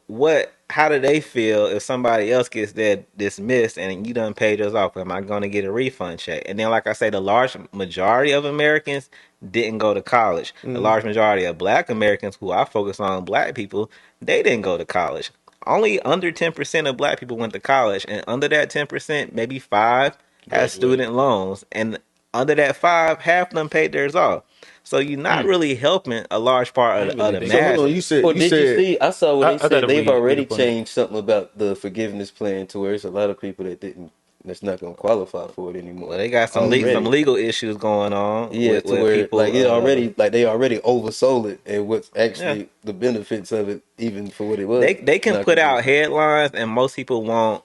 how do they feel if somebody else gets that dismissed and you done paid yours off? Am I going to get a refund check? And then, like I say, the large majority of Americans didn't go to college. The large majority of black Americans, who I focus on, black people, they didn't go to college. Only under 10% of black people went to college. And under that 10%, maybe 5 has student loans. And under that 5, half of them paid theirs off. So you're not really helping a large part of the So hold on, masses. you said Well, did you see? I saw where they said gotta they've read already up on that. changed something about the forgiveness plan to where it's a lot of people that's not going to qualify for it anymore. Well, they got some legal issues going on. Yeah, with to where people, like they already oversold it, and what's actually the benefits of it, even for what it was. they can put out headlines, and most people won't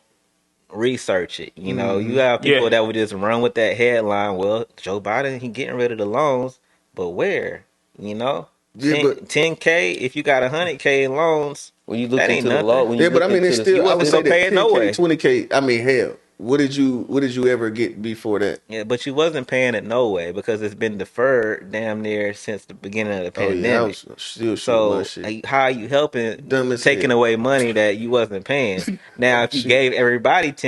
research it. You have people that would just run with that headline. Well, Joe Biden, he getting rid of the loans, but where? Yeah, but 10K. If you got 100K in loans, When you look that ain't into the nothing. law, when you yeah, but look I mean, into it's the- still. you I would wasn't say gonna pay that it no 10K, way. 20K. I mean, hell, what did you ever get before that? Yeah, but you wasn't paying it no way because it's been deferred damn near since the beginning of the Oh yeah, I pandemic. was still shooting So my shit. how are you helping Dumb as taking hell. away money that you wasn't paying? Now, if you Shit. gave everybody But that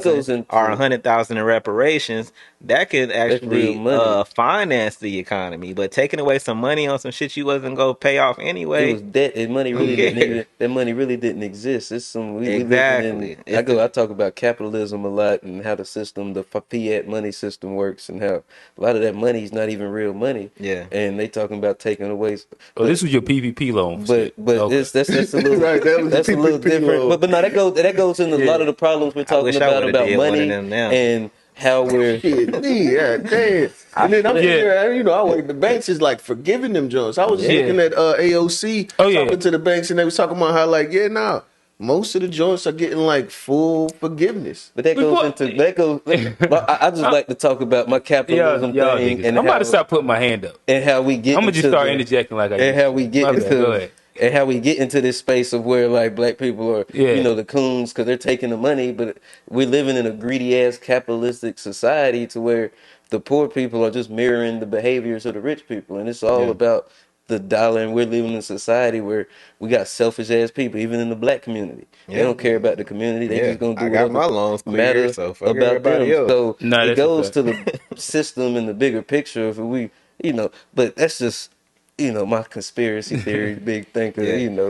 10,000 goes into or 100,000 in reparations, that could that's real actually money. finance the economy. But taking away some money on some shit you wasn't gonna pay off It anyway, was debt, and money who really didn't cares? even. That money really didn't exist. It's some we living in. Exactly. I talk about capitalism a lot and how the system, the fiat money system works, and how a lot of that money is not even real money. Yeah. And they talking about taking away. Oh, this was your PPP loan. But Okay. that's a little Right, that was that's the a little PPP different. loan. But no, that goes into a lot of the problems we're I talking wish I about would have did one of money them now. and how we're. Shit, me, yeah, damn. And then I'm Yeah. here, I wait. The banks is like forgiving them Jones. I was just Yeah. looking at AOC yeah. talking to the banks, and they was talking about how like, yeah, nah, most of the joints are getting like full forgiveness. But that goes into that goes. I just like to talk about my capitalism Y'all thing niggas. and I'm how, about to stop putting my hand up. and how we get. I'm gonna just into start the- interjecting like I and used how to. we get My bad, go into ahead. and how we get into this space of where like black people are, Yeah. the Coon's because they're taking the money, but we're living in a greedy ass capitalistic society to where the poor people are just mirroring the behaviors of the rich people, and it's all about the dollar. And we're living in a society where we got selfish ass people, even in the black community. They don't care about the community. They just gonna do I got whatever my loans clear, matter so fuck about everybody them. else. So Nah, it that's a goes fact. to the system and the bigger picture of we, But that's just my conspiracy theory, big thinker,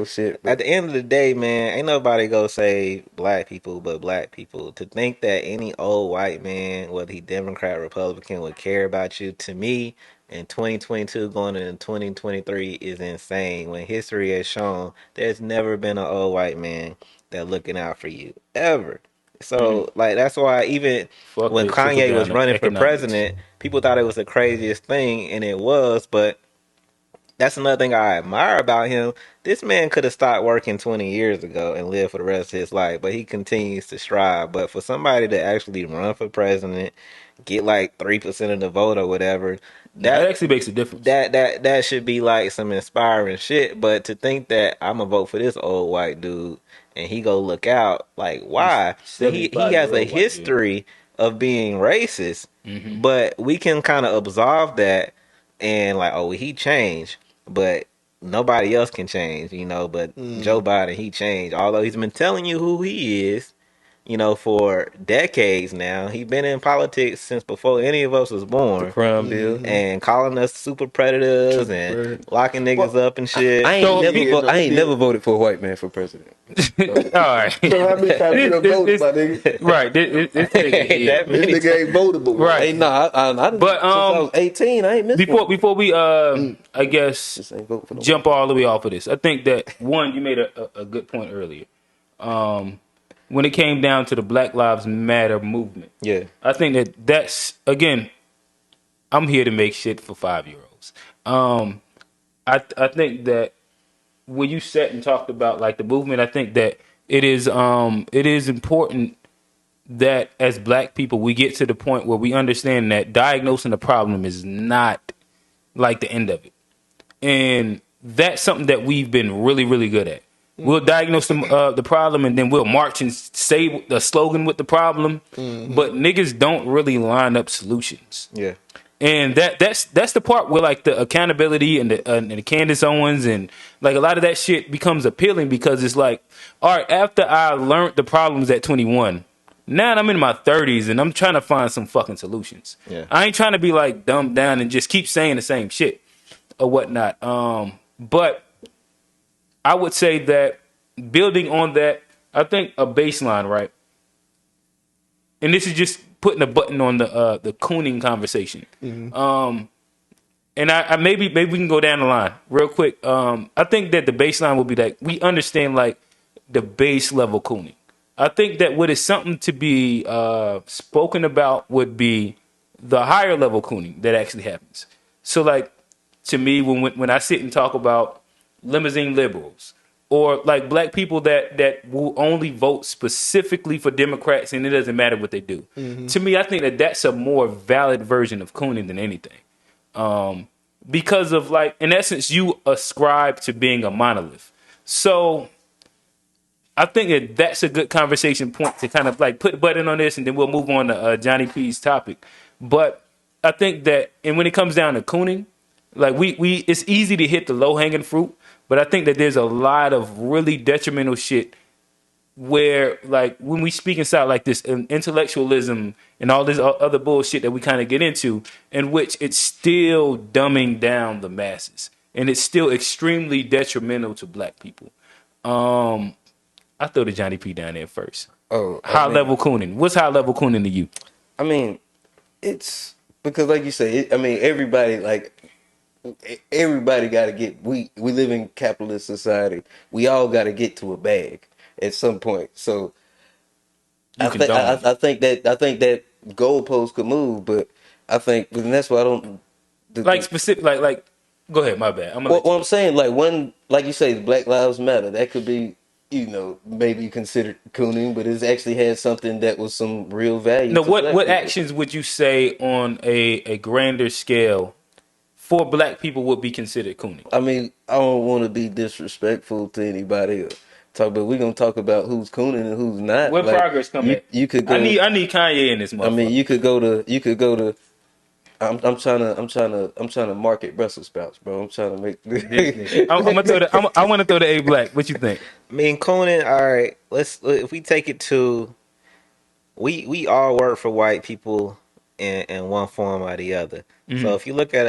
shit. At But the end of the day, man, ain't nobody gonna say black people but black people. To think that any old white man, whether he Democrat, Republican, would care about you, to me, in 2022 going into 2023 is insane. When history has shown there's never been an old white man that looking out for you. Ever. So, like, that's why even Fuck when that trickle Kanye was down running for economics. president, people thought it was the craziest thing, and it was, but that's another thing I admire about him. This man could have stopped working 20 years ago and lived for the rest of his life, but he continues to strive. But for somebody to actually run for president, get like 3% of the vote or whatever, That that actually makes a difference. that should be like some inspiring shit. But to think that I'm gonna vote for this old white dude and he go look out, like, why? He has 75-year-old a white dude. history of being racist, but we can kind of absolve that and like, oh, he changed, but nobody else can change, But Joe Biden, he changed. Although he's been telling you who he is, for decades now. He been in politics since before any of us was The born, crime bill. and calling us super predators and locking niggas up and shit. I ain't never voted for a white man for president. All right. So how many times you done voted, my nigga? Right. This This nigga ain't votable. Right. Hey, no, I But since I was 18, I ain't missed one. before we I guess Just ain't vote for no jump all the way off of this. I think that one, you made a good point earlier. When it came down to the Black Lives Matter movement. Yeah. I think that's again, I'm here to make shit for 5-year-olds. I think that when you sat and talked about like the movement, I think that it is important that as Black people we get to the point where we understand that diagnosing the problem is not like the end of it, and that's something that we've been really really good at. We'll diagnose the problem and then we'll march and say the slogan with the problem, but niggas don't really line up solutions. Yeah. And that's the part where like the accountability and the Candace Owens and like a lot of that shit becomes appealing because it's like, all right, after I learned the problems at 21, now I'm in my 30s and I'm trying to find some fucking solutions. Yeah. I ain't trying to be like dumbed down and just keep saying the same shit or whatnot. But I would say that building on that, I think a baseline, right? And this is just putting a button on the Coon'n conversation. And I maybe we can go down the line real quick. I think that the baseline will be like we understand like the base level Coon'n. I think that what is something to be spoken about would be the higher level Coon'n that actually happens. So like to me, when I sit and talk about limousine liberals or like Black people that will only vote specifically for Democrats and it doesn't matter what they do. To me, I think that that's a more valid version of Coon'n than anything. Because of like, in essence, you ascribe to being a monolith. So I think that that's a good conversation point to kind of like put a button on this and then we'll move on to Johnny P's topic. But I think that, and when it comes down to Coon'n, like we it's easy to hit the low hanging fruit, but I think that there's a lot of really detrimental shit where like when we speak inside like this intellectualism and all this other bullshit that we kind of get into, in which it's still dumbing down the masses and it's still extremely detrimental to Black people. I throw the Johnny P down there first. High level Coon'n. What's high level Coon'n to you? I mean, it's because like you say, everybody got to get. We live in capitalist society. We all got to get to a bag at some point. So I think that goalposts could move, but I think and that's why I don't specific like. Go ahead, my bad. What I'm saying, like you say, Black Lives Matter. That could be, maybe considered Coon'n, but it actually had something that was some real value. No, what actions would you say on a grander scale for Black people would be considered Coon'n? I mean, I don't want to be disrespectful to anybody but we're gonna talk about who's Coon'n and who's not. What progress come at? You could go. I need Kanye in this motherfucker. I mean, you could go to. I'm trying to market Brussels sprouts, bro. I'm trying to make. I want to throw the A Black. What you think? I mean, Coon'n. All right, if we take it to, we all work for white people in one form or the other. Mm-hmm. So if you look at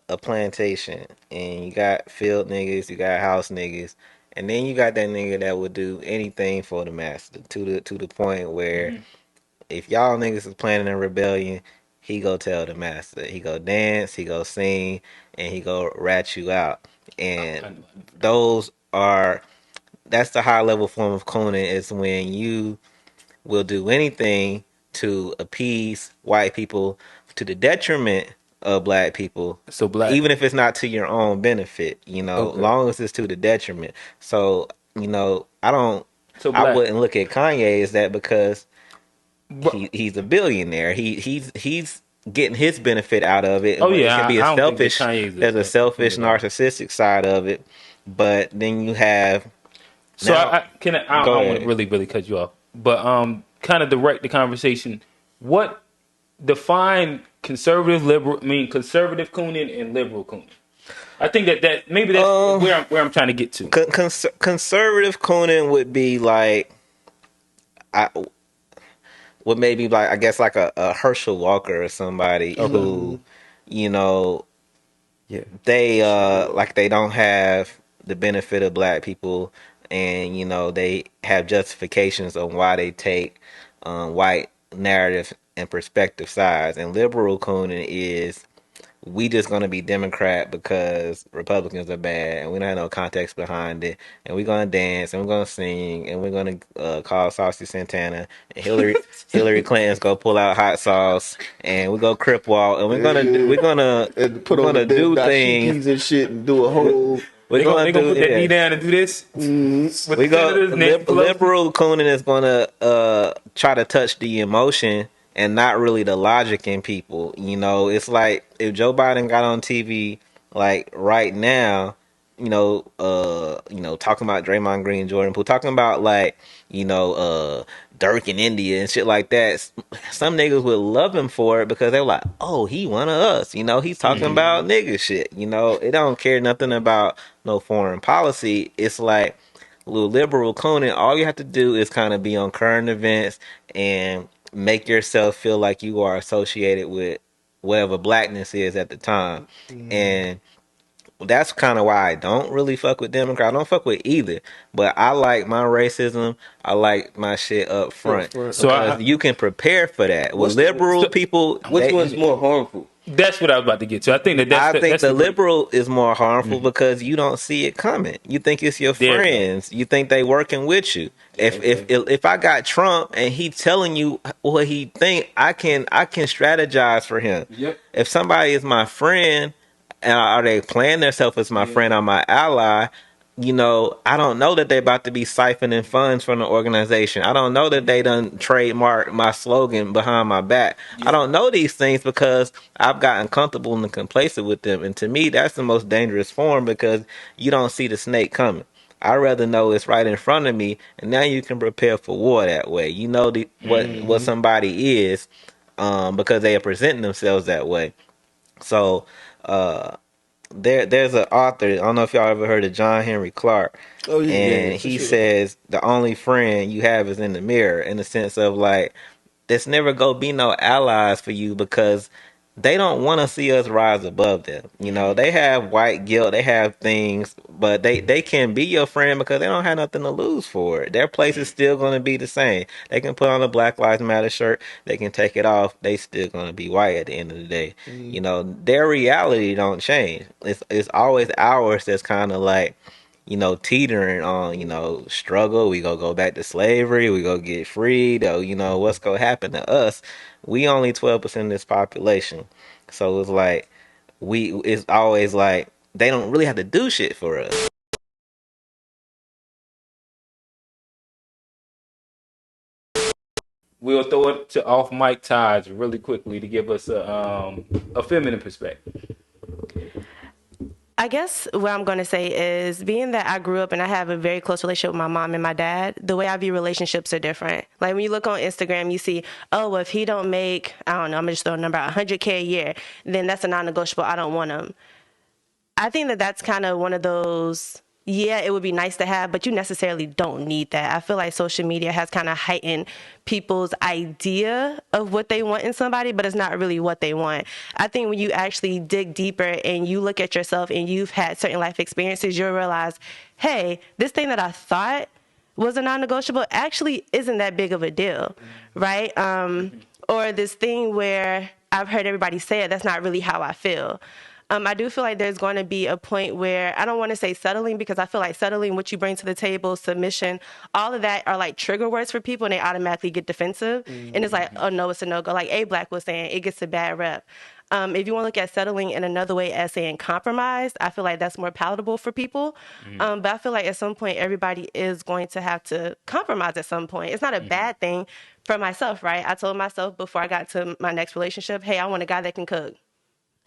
a plantation and you got field niggas, you got house niggas, and then you got that nigga that would do anything for the master to the point where if y'all niggas is planning a rebellion, he go tell the master. He go dance, he go sing, and he go rat you out. And that's the high level form of Coon'n, is when you will do anything to appease white people to the detriment of Black people. So even if it's not to your own benefit, long as it's to the detriment. So, I wouldn't look at Kanye as that because he's a billionaire. He's getting his benefit out of it. It can be there's a selfish, narcissistic side of it. But then you have. So I don't want to really cut you off, but kind of direct the conversation. What define conservative Coon'n and liberal Coon'n? I think that maybe that's where I'm trying to get to. Conservative Coon'n would be like, what maybe like I guess like a Herschel Walker or somebody Okay. who, you know, Yeah. they like they don't have the benefit of black people, and you know they have justifications on why they take white narrative and perspective sides. And liberal Coon'n is, we just gonna be Democrat because Republicans are bad, and we don't have no context behind it, and we're gonna dance, and we're gonna sing, and we're gonna call Saucy Santana, and Hillary Clinton's gonna pull out hot sauce, and we go crip walk, and And we're put on the gonna do things. dashikis and shit and do a whole. We're They gonna gonna do put that knee yeah. down and do this with We the go senators, Nancy Pelosi. liberal Coonan is gonna try to touch the emotion and not really the logic in people. You know, it's like if Joe Biden got on TV like right now, talking about Draymond Green, Jordan Poole, talking about like, Dirk in India and shit like that. Some niggas would love him for it because they're like, oh, he one of us. You know, he's talking about nigga shit. You know, it don't care nothing about no foreign policy. It's like little liberal Conan. All you have to do is kind of be on current events and make yourself feel like you are associated with whatever blackness is at the time. And that's kind of why I don't really fuck with Democrats. I don't fuck with either, but I like my racism. I like my shit up front So because you can prepare for that. With What's liberal people, which one's more harmful? that's what I was about to get to. I think I think that's the the break. liberal is more harmful because you don't see it coming. You think it's your There you go. friends. You think they working with you. If I got Trump and he telling you what he think, I can strategize for him. Yep. If somebody is my friend and are they playing themselves as my friend or my ally, I don't know that they about to be siphoning funds from the organization. I don't know that they done trademark my slogan behind my back. I don't know these things because I've gotten comfortable and complacent with them. And to me, that's the most dangerous form because you don't see the snake coming. I'd rather know it's right in front of me, and now you can prepare for war that way. You know what somebody is, because they are presenting themselves that way. So, there's an author. I don't know if y'all ever heard of John Henry Clark. Oh yeah, And yeah, for he sure. says the only friend you have is in the mirror, in the sense of like, there's never gonna be no allies for you because they don't want to see us rise above them. They have white guilt, they have things, but they can be your friend because they don't have nothing to lose for it. Their place is still going to be the same. They can put on a Black Lives Matter shirt, they can take it off, they still going to be white at the end of the day. Their reality don't change. It's always ours that's kind of like, teetering on, struggle. We go back to slavery. We go get freed. Or, what's gonna happen to us? We only 12% of this population, so it's like it's always like they don't really have to do shit for us. We'll throw it to off mic Taj really quickly to give us a feminine perspective. I guess what I'm going to say is, being that I grew up and I have a very close relationship with my mom and my dad, the way I view relationships are different. Like when you look on Instagram, you see, oh, well, if he don't make, I don't know, I'm going to just throw a number out, 100K a year, then that's a non-negotiable. I don't want him. I think that that's kind of one of those, yeah, it would be nice to have, but you necessarily don't need that. I feel like social media has kind of heightened people's idea of what they want in somebody, but it's not really what they want. I think when you actually dig deeper and you look at yourself and you've had certain life experiences, you'll realize, hey, this thing that I thought was a non-negotiable actually isn't that big of a deal, right? Or this thing where I've heard everybody say it, that's not really how I feel. I do feel like there's going to be a point where, I don't want to say settling, because I feel like settling, what you bring to the table, submission, all of that are like trigger words for people and they automatically get defensive. And it's like, oh no, it's a no-go. Like A-Black was saying, it gets a bad rep. If you want to look at settling in another way as saying compromise, I feel like that's more palatable for people. But I feel like at some point, everybody is going to have to compromise at some point. It's not a bad thing for myself, right? I told myself before I got to my next relationship, hey, I want a guy that can cook.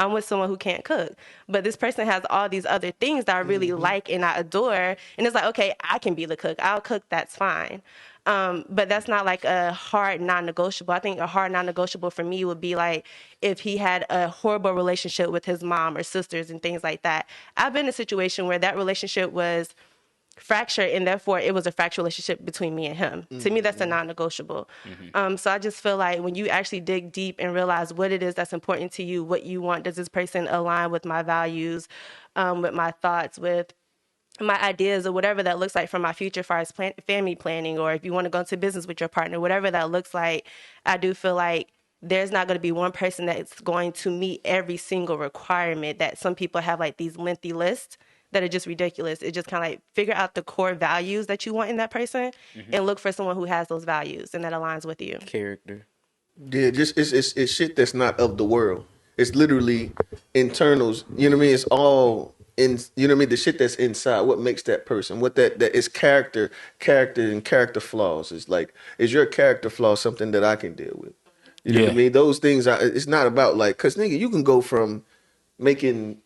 I'm with someone who can't cook, but this person has all these other things that I really like and I adore. And it's like, okay, I can be the cook. I'll cook. That's fine. But that's not like a hard non-negotiable. I think a hard non-negotiable for me would be like if he had a horrible relationship with his mom or sisters and things like that. I've been in a situation where that relationship was fracture, and therefore it was a fractured relationship between me and him. To me, that's a non-negotiable. So I just feel like when you actually dig deep and realize what it is that's important to you, what you want, does this person align with my values, with my thoughts, with my ideas, or whatever that looks like for my future, as far as family planning, or if you want to go into business with your partner, whatever that looks like, I do feel like there's not going to be one person that's going to meet every single requirement. That some people have like these lengthy lists that are just ridiculous. It just kind of like figure out the core values that you want in that person, and look for someone who has those values and that aligns with you. Character. Yeah, just it's shit that's not of the world. It's literally internals. You know what I mean? It's all in. You know what I mean? The shit that's inside. What makes that person? What that is character and character flaws. It's like, is your character flaw something that I can deal with? You know what I mean? Those things. It's not about like, cause nigga, you can go from making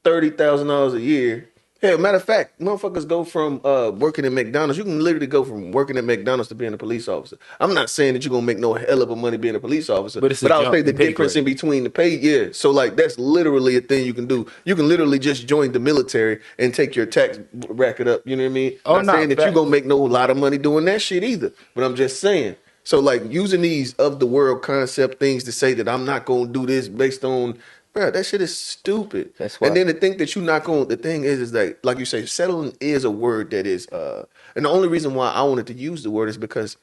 $30,000 a year. Hell, matter of fact, motherfuckers go from working at McDonald's. You can literally go from working at McDonald's to being a police officer. I'm not saying that you're gonna make no hell of a money being a police officer, But it's but a I'll jump say the in pay difference grade. in between the pay. Yeah, so like that's literally a thing you can do. You can literally just join the military and take your tax bracket up. You know what I mean? Oh, Not no, saying that fact. you're gonna make no lot of money doing that shit either, but I'm just saying. So like using these of the world concept things to say that I'm not gonna do this based on, bro, that shit is stupid. That's why. And then to think that you're not going. The thing is that like you say, settling is a word that is. And the only reason why I wanted to use the word is because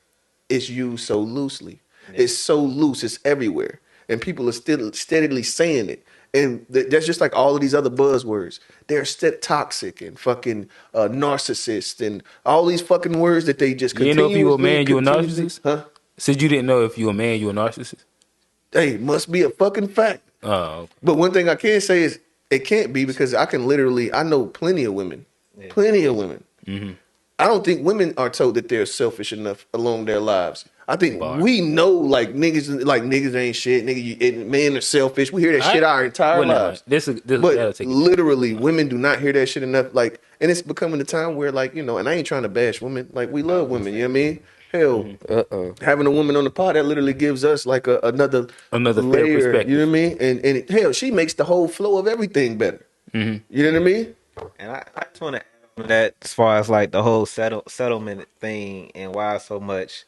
it's used so loosely. Yeah. It's so loose. It's everywhere, and people are still steadily saying it. And that's just like all of these other buzzwords. They're toxic and fucking narcissist and all these fucking words that they just You didn't know if you were a man, you a continuously- narcissist? Huh? Said you didn't know if you were a man, you a narcissist? Hey, must be a fucking fact. Oh, But one thing I can say is it can't be, because I know plenty of women. Mm-hmm. I don't think women are told that they're selfish enough along their lives. I think Bar. we know like niggas ain't shit. Men are selfish. We hear that shit our entire lives. But literally, women do not hear that shit enough. Like, and it's becoming a time where like, and I ain't trying to bash women. Like, we love women. You know what I mean? Hell, having a woman on the pod, that literally gives us like another fair layer. perspective. You know what I mean? And hell, she makes the whole flow of everything better. Mm-hmm. You know what I mean? And I just want to add on that as far as like the whole settlement thing and why so much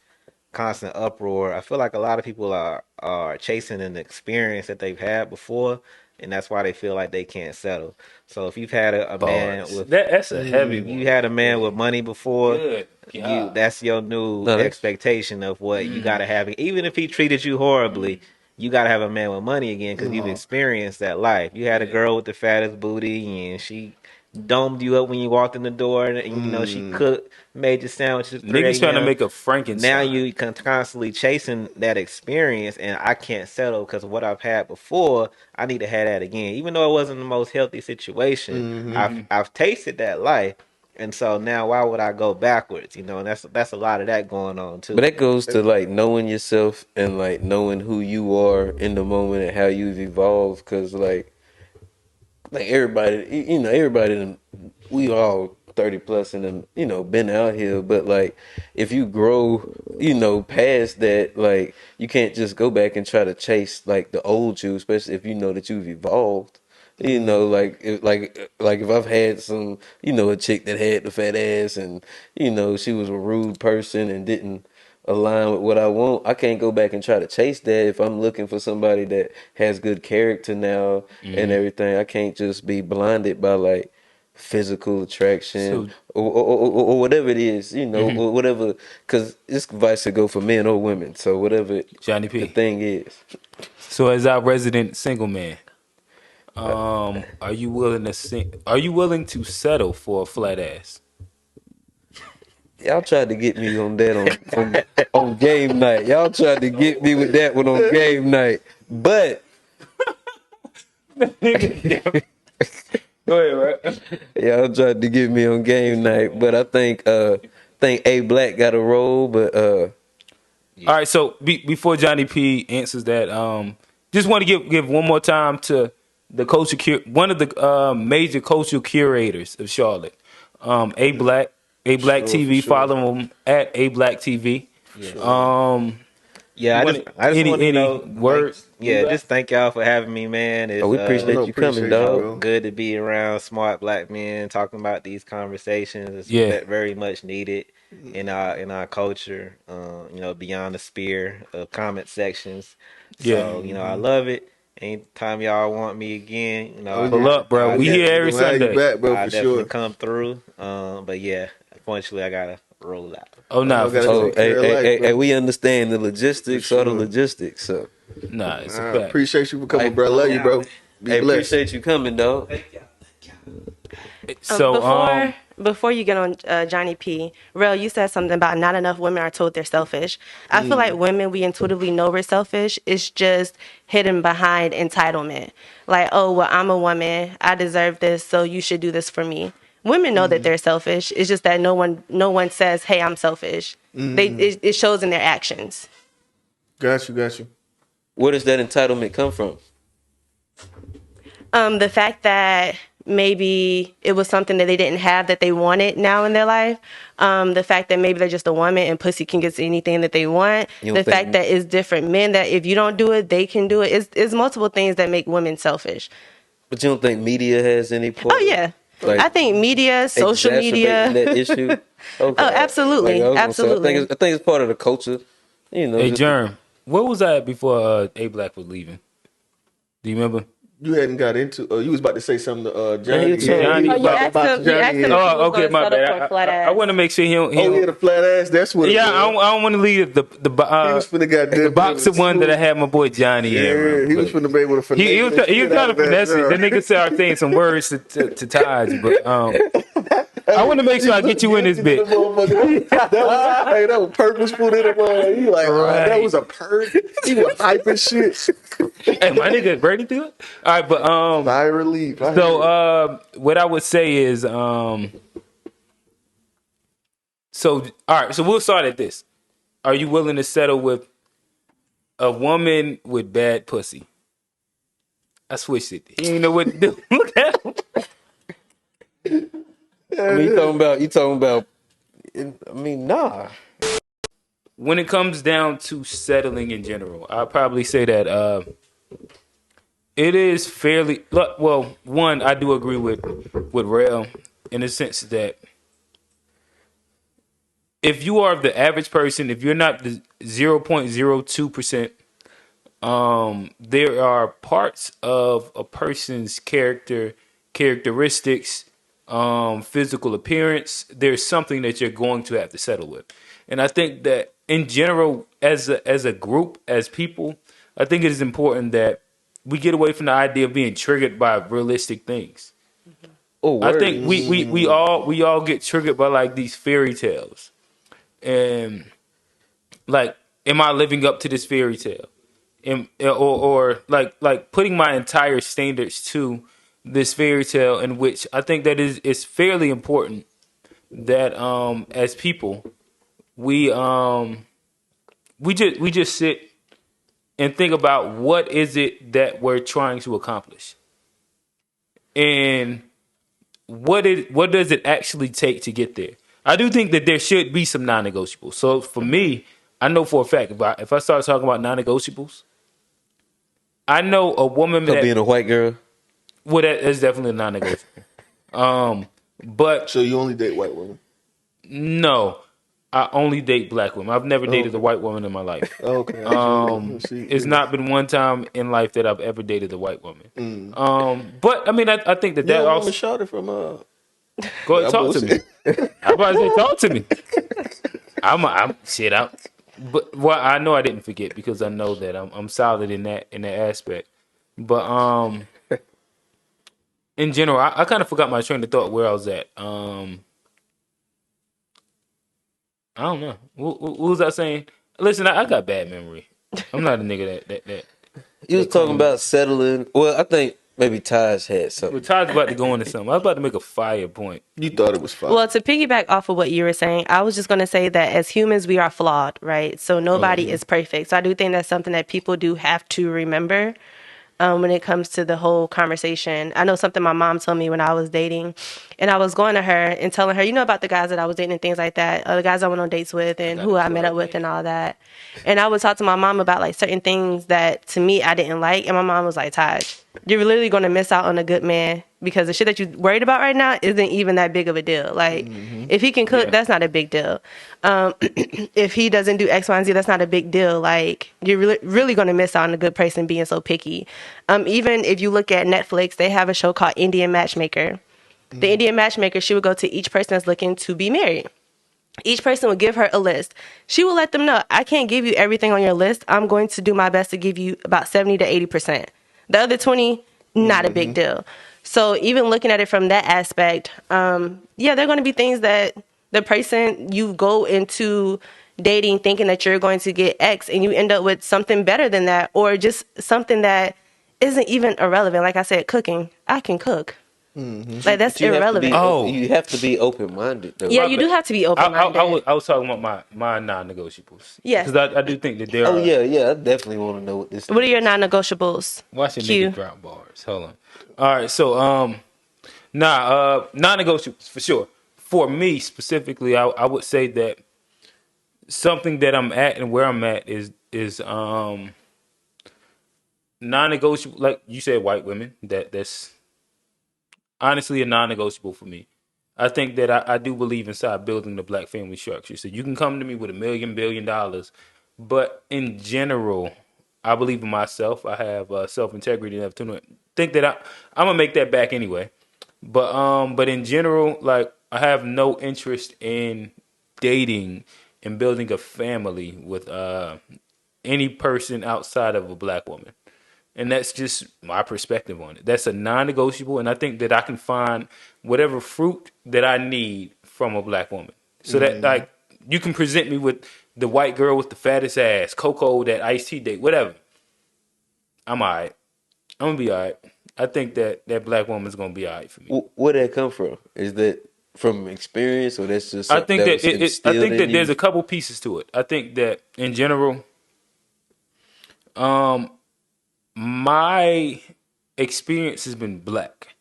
constant uproar. I feel like a lot of people are chasing an experience that they've had before, and that's why they feel like they can't settle. So if you've had a man with that's a heavy one. you had a man with money before, Good. that's your new expectation of what you got to have. Even if he treated you horribly, you got to have a man with money again because you've experienced that life. You had a girl with the fattest booty, and she domed you up when you walked in the door, and she cooked, made your sandwiches. Niggas trying to make a Frankenstein. Now you constantly chasing that experience, and I can't settle because of what I've had before. I need to have that again, even though it wasn't the most healthy situation. I've tasted that life, and so now why would I go backwards? And that's a lot of that going on too. But that goes to like knowing yourself and like knowing who you are in the moment and how you've evolved. Cause like everybody, we all 30 plus and been out here. But like if you grow, past that, like you can't just go back and try to chase like the old you, especially if you know that you've evolved. If I've had some, a chick that had the fat ass and, she was a rude person and didn't align with what I want, I can't go back and try to chase that. If I'm looking for somebody that has good character now and everything, I can't just be blinded by like physical attraction or whatever it is, or whatever, because this vice to go for men or women. So whatever Johnny P. the thing is. So as our resident single man, are you willing to settle for a flat ass? Y'all tried to get me on that on game night. Y'all tried to get me with that one on game night. But Go ahead, right? y'all tried to get me on game night. But I think A Black got a role. But All right. So before Johnny P answers that, just want to give one more time to the one of the major cultural curators of Charlotte, AblackTV. For sure. Follow him at AblackTV. Yeah, I just want to know words. just thank y'all for having me, man. It's Oh, we appreciate you coming, dog. good to be around smart black men talking about these conversations. It's very much needed in our culture. Beyond the sphere of comment sections. So I love it. Anytime y'all want me again, Pull up, bro. We here every Sunday. Back, bro, I for definitely sure. come through. But yeah, unfortunately, I gotta roll out. Oh no, hey, we understand the logistics or the logistics. So, it's a I fact. appreciate you for coming, bro. Love you, bro. Be blessed. Appreciate you coming, dog. So before you get on Johnny P, Rel, you said something about not enough women are told they're selfish. I feel like women, we intuitively know we're selfish. It's just hidden behind entitlement. Like, oh, well, I'm a woman. I deserve this, so you should do this for me. Women know that they're selfish. It's just that no one says, hey, I'm selfish. It shows in their actions. Got you. Where does that entitlement come from? The fact that maybe it was something that they didn't have that they wanted now in their life. The fact that maybe they're just a woman and pussy can get anything that they want. The fact that it's different men that if you don't do it, they can do it. It's multiple things that make women selfish. But you don't think media has any part? Oh, yeah. Like, I think media, social media. That issue. Okay. Oh, absolutely. Absolutely. I think it's part of the culture. Hey, Germ, where was I at before A-Black was leaving? Do you remember? You hadn't got into. You was about to say something to Johnny. Johnny. You asked him Oh, okay, my bad. I want to make sure he don't. He had a flat ass. That's what. Yeah, I don't want to leave the he was finna the boxer one that I had my boy Johnny in. Yeah, he was finna be with a finesse. He was trying to finesse it. The nigga started saying some words to Taj, but I want to make sure I get you in this bit. that was purposeful. He like, that was a purge. He was hyping shit. Hey, my nigga Brady do it. All right, but fire relief. So what I would say is so all right, so we'll start at this. Are you willing to settle with a woman with bad pussy? I switched it. He ain't know what to do. Look at him. I mean, you talking about. I mean, nah. When it comes down to settling in general, I'll probably say that it is fairly well. One, I do agree with Rail in the sense that if you are the average person, if you're not the 0.02%, there are parts of a person's characteristics, physical appearance. There's something that you're going to have to settle with, and I think that in general, as a group, as people, I think it is important that we get away from the idea of being triggered by realistic things. Oh, I think we all get triggered by like these fairy tales, and like, am I living up to this fairy tale? Or like putting my entire standards to this fairy tale, in which I think that it's fairly important that as people we just sit and think about what is it that we're trying to accomplish, and what does it actually take to get there. I do think that there should be some non-negotiables. So for me, I know for a fact if I start talking about non-negotiables, I know a woman that being a white girl. Well, that is definitely a non-negotiable. But so you only date white women? No, I only date black women. I've never dated a white woman in my life. Okay. It's not been one time in life that I've ever dated a white woman. But I mean, I think that also shot it from Go ahead, talk to me. I'm about to say, talk to me. I'm shit out. But well, I know I didn't forget because I know that I'm solid in that aspect. But in general, I kind of forgot my train of thought where I was at. I don't know. What was I saying? Listen, I got bad memory. I'm not a nigga that. You was talking about settling. Well, I think maybe Taj had something. Well, Taj's about to go into something. I was about to make a fire point. You thought it was fire. Well, to piggyback off of what you were saying, I was just going to say that as humans, we are flawed, right? So nobody is perfect. So I do think that's something that people do have to remember when it comes to the whole conversation. I know something my mom told me when I was dating and I was going to her and telling her, about the guys that I was dating and things like that, the guys I went on dates with and who I met up with and all that. And I would talk to my mom about like certain things that to me I didn't like, and my mom was like, Taj, you're literally going to miss out on a good man because the shit that you're worried about right now isn't even that big of a deal. Like, if he can cook, that's not a big deal. If he doesn't do X, Y, and Z, that's not a big deal. Like, you're really going to miss out on a good person being so picky. Even if you look at Netflix, they have a show called Indian Matchmaker. The Indian Matchmaker, she would go to each person that's looking to be married. Each person would give her a list. She will let them know, I can't give you everything on your list. I'm going to do my best to give you about 70 to 80%. The other 20, not a big deal. So even looking at it from that aspect, there are going to be things that the person you go into dating thinking that you're going to get X and you end up with something better than that, or just something that isn't even irrelevant. Like I said, cooking. I can cook. Like, that's irrelevant. You have to be open-minded, though. Yeah, you do have to be open-minded. I was talking about my non-negotiables. Yes. Because I do think that there are... I definitely want to know what this What are your non-negotiables? Watch a nigga drop bars. Hold on. All right, so, non-negotiables, for sure. For me, specifically, I would say that something that I'm at and where I'm at is non-negotiable. Like you said, white women. That's honestly a non-negotiable for me. I think that I do believe inside building the black family structure. So you can come to me with $1 billion, but in general, I believe in myself. I have self-integrity enough to think that I'm gonna make that back anyway. But in general, like, I have no interest in dating and building a family with any person outside of a black woman. And that's just my perspective on it. That's a non-negotiable, and I think that I can find whatever fruit that I need from a black woman. So that, like, you can present me with the white girl with the fattest ass, Coco, that iced tea date, whatever. I'm all right. I'm going to be all right. I think that black woman's going to be all right for me. Where that come from? Is that from experience, or that's just I think that I think that there's a couple pieces to it. I think that in general, my experience has been black.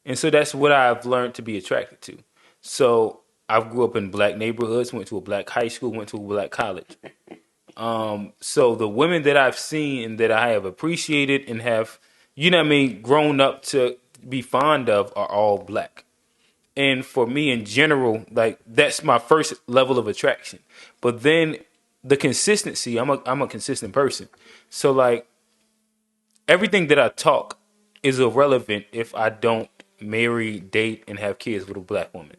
And so that's what I've learned to be attracted to. So I grew up in black neighborhoods, went to a black high school, went to a black college. So the women that I've seen and that I have appreciated and have, grown up to be fond of are all black. And for me in general, like, that's my first level of attraction. But then the consistency, I'm a consistent person. So, like, everything that I talk is irrelevant if I don't marry, date, and have kids with a black woman.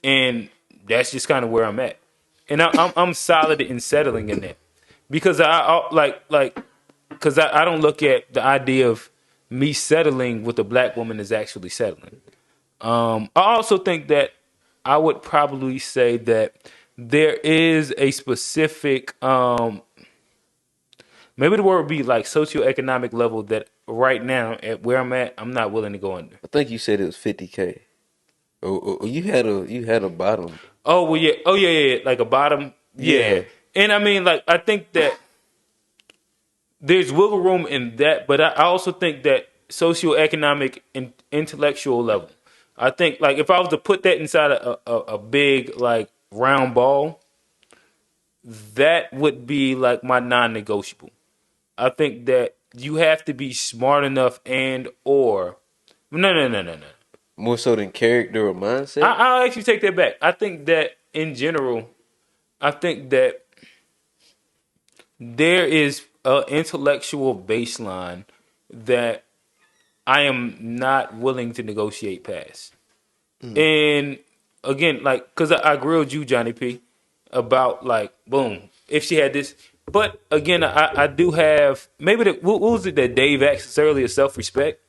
And that's just kind of where I'm at. And I'm solid in settling in that. Because I don't look at the idea of me settling with a black woman as actually settling. I also think that I would probably say that there is a specific, maybe the word would be like socioeconomic level that right now at where I'm at, I'm not willing to go under. I think you said it was 50K. Or you had a bottom. Oh well, yeah. Oh yeah. Like a bottom. Yeah. And I mean, like, I think that there's wiggle room in that, but I also think that socioeconomic and intellectual level. I think, like, if I was to put that inside a big, like, round ball, that would be like my non-negotiable. I think that you have to be smart enough no. More so than character or mindset? I'll actually take that back. I think that in general, I think that there is an intellectual baseline that I am not willing to negotiate past. And again, like, because I grilled you, Johnny P, about, like, boom, if she had this. But again, I do have, maybe, what was it that Dave asked earlier, self-respect?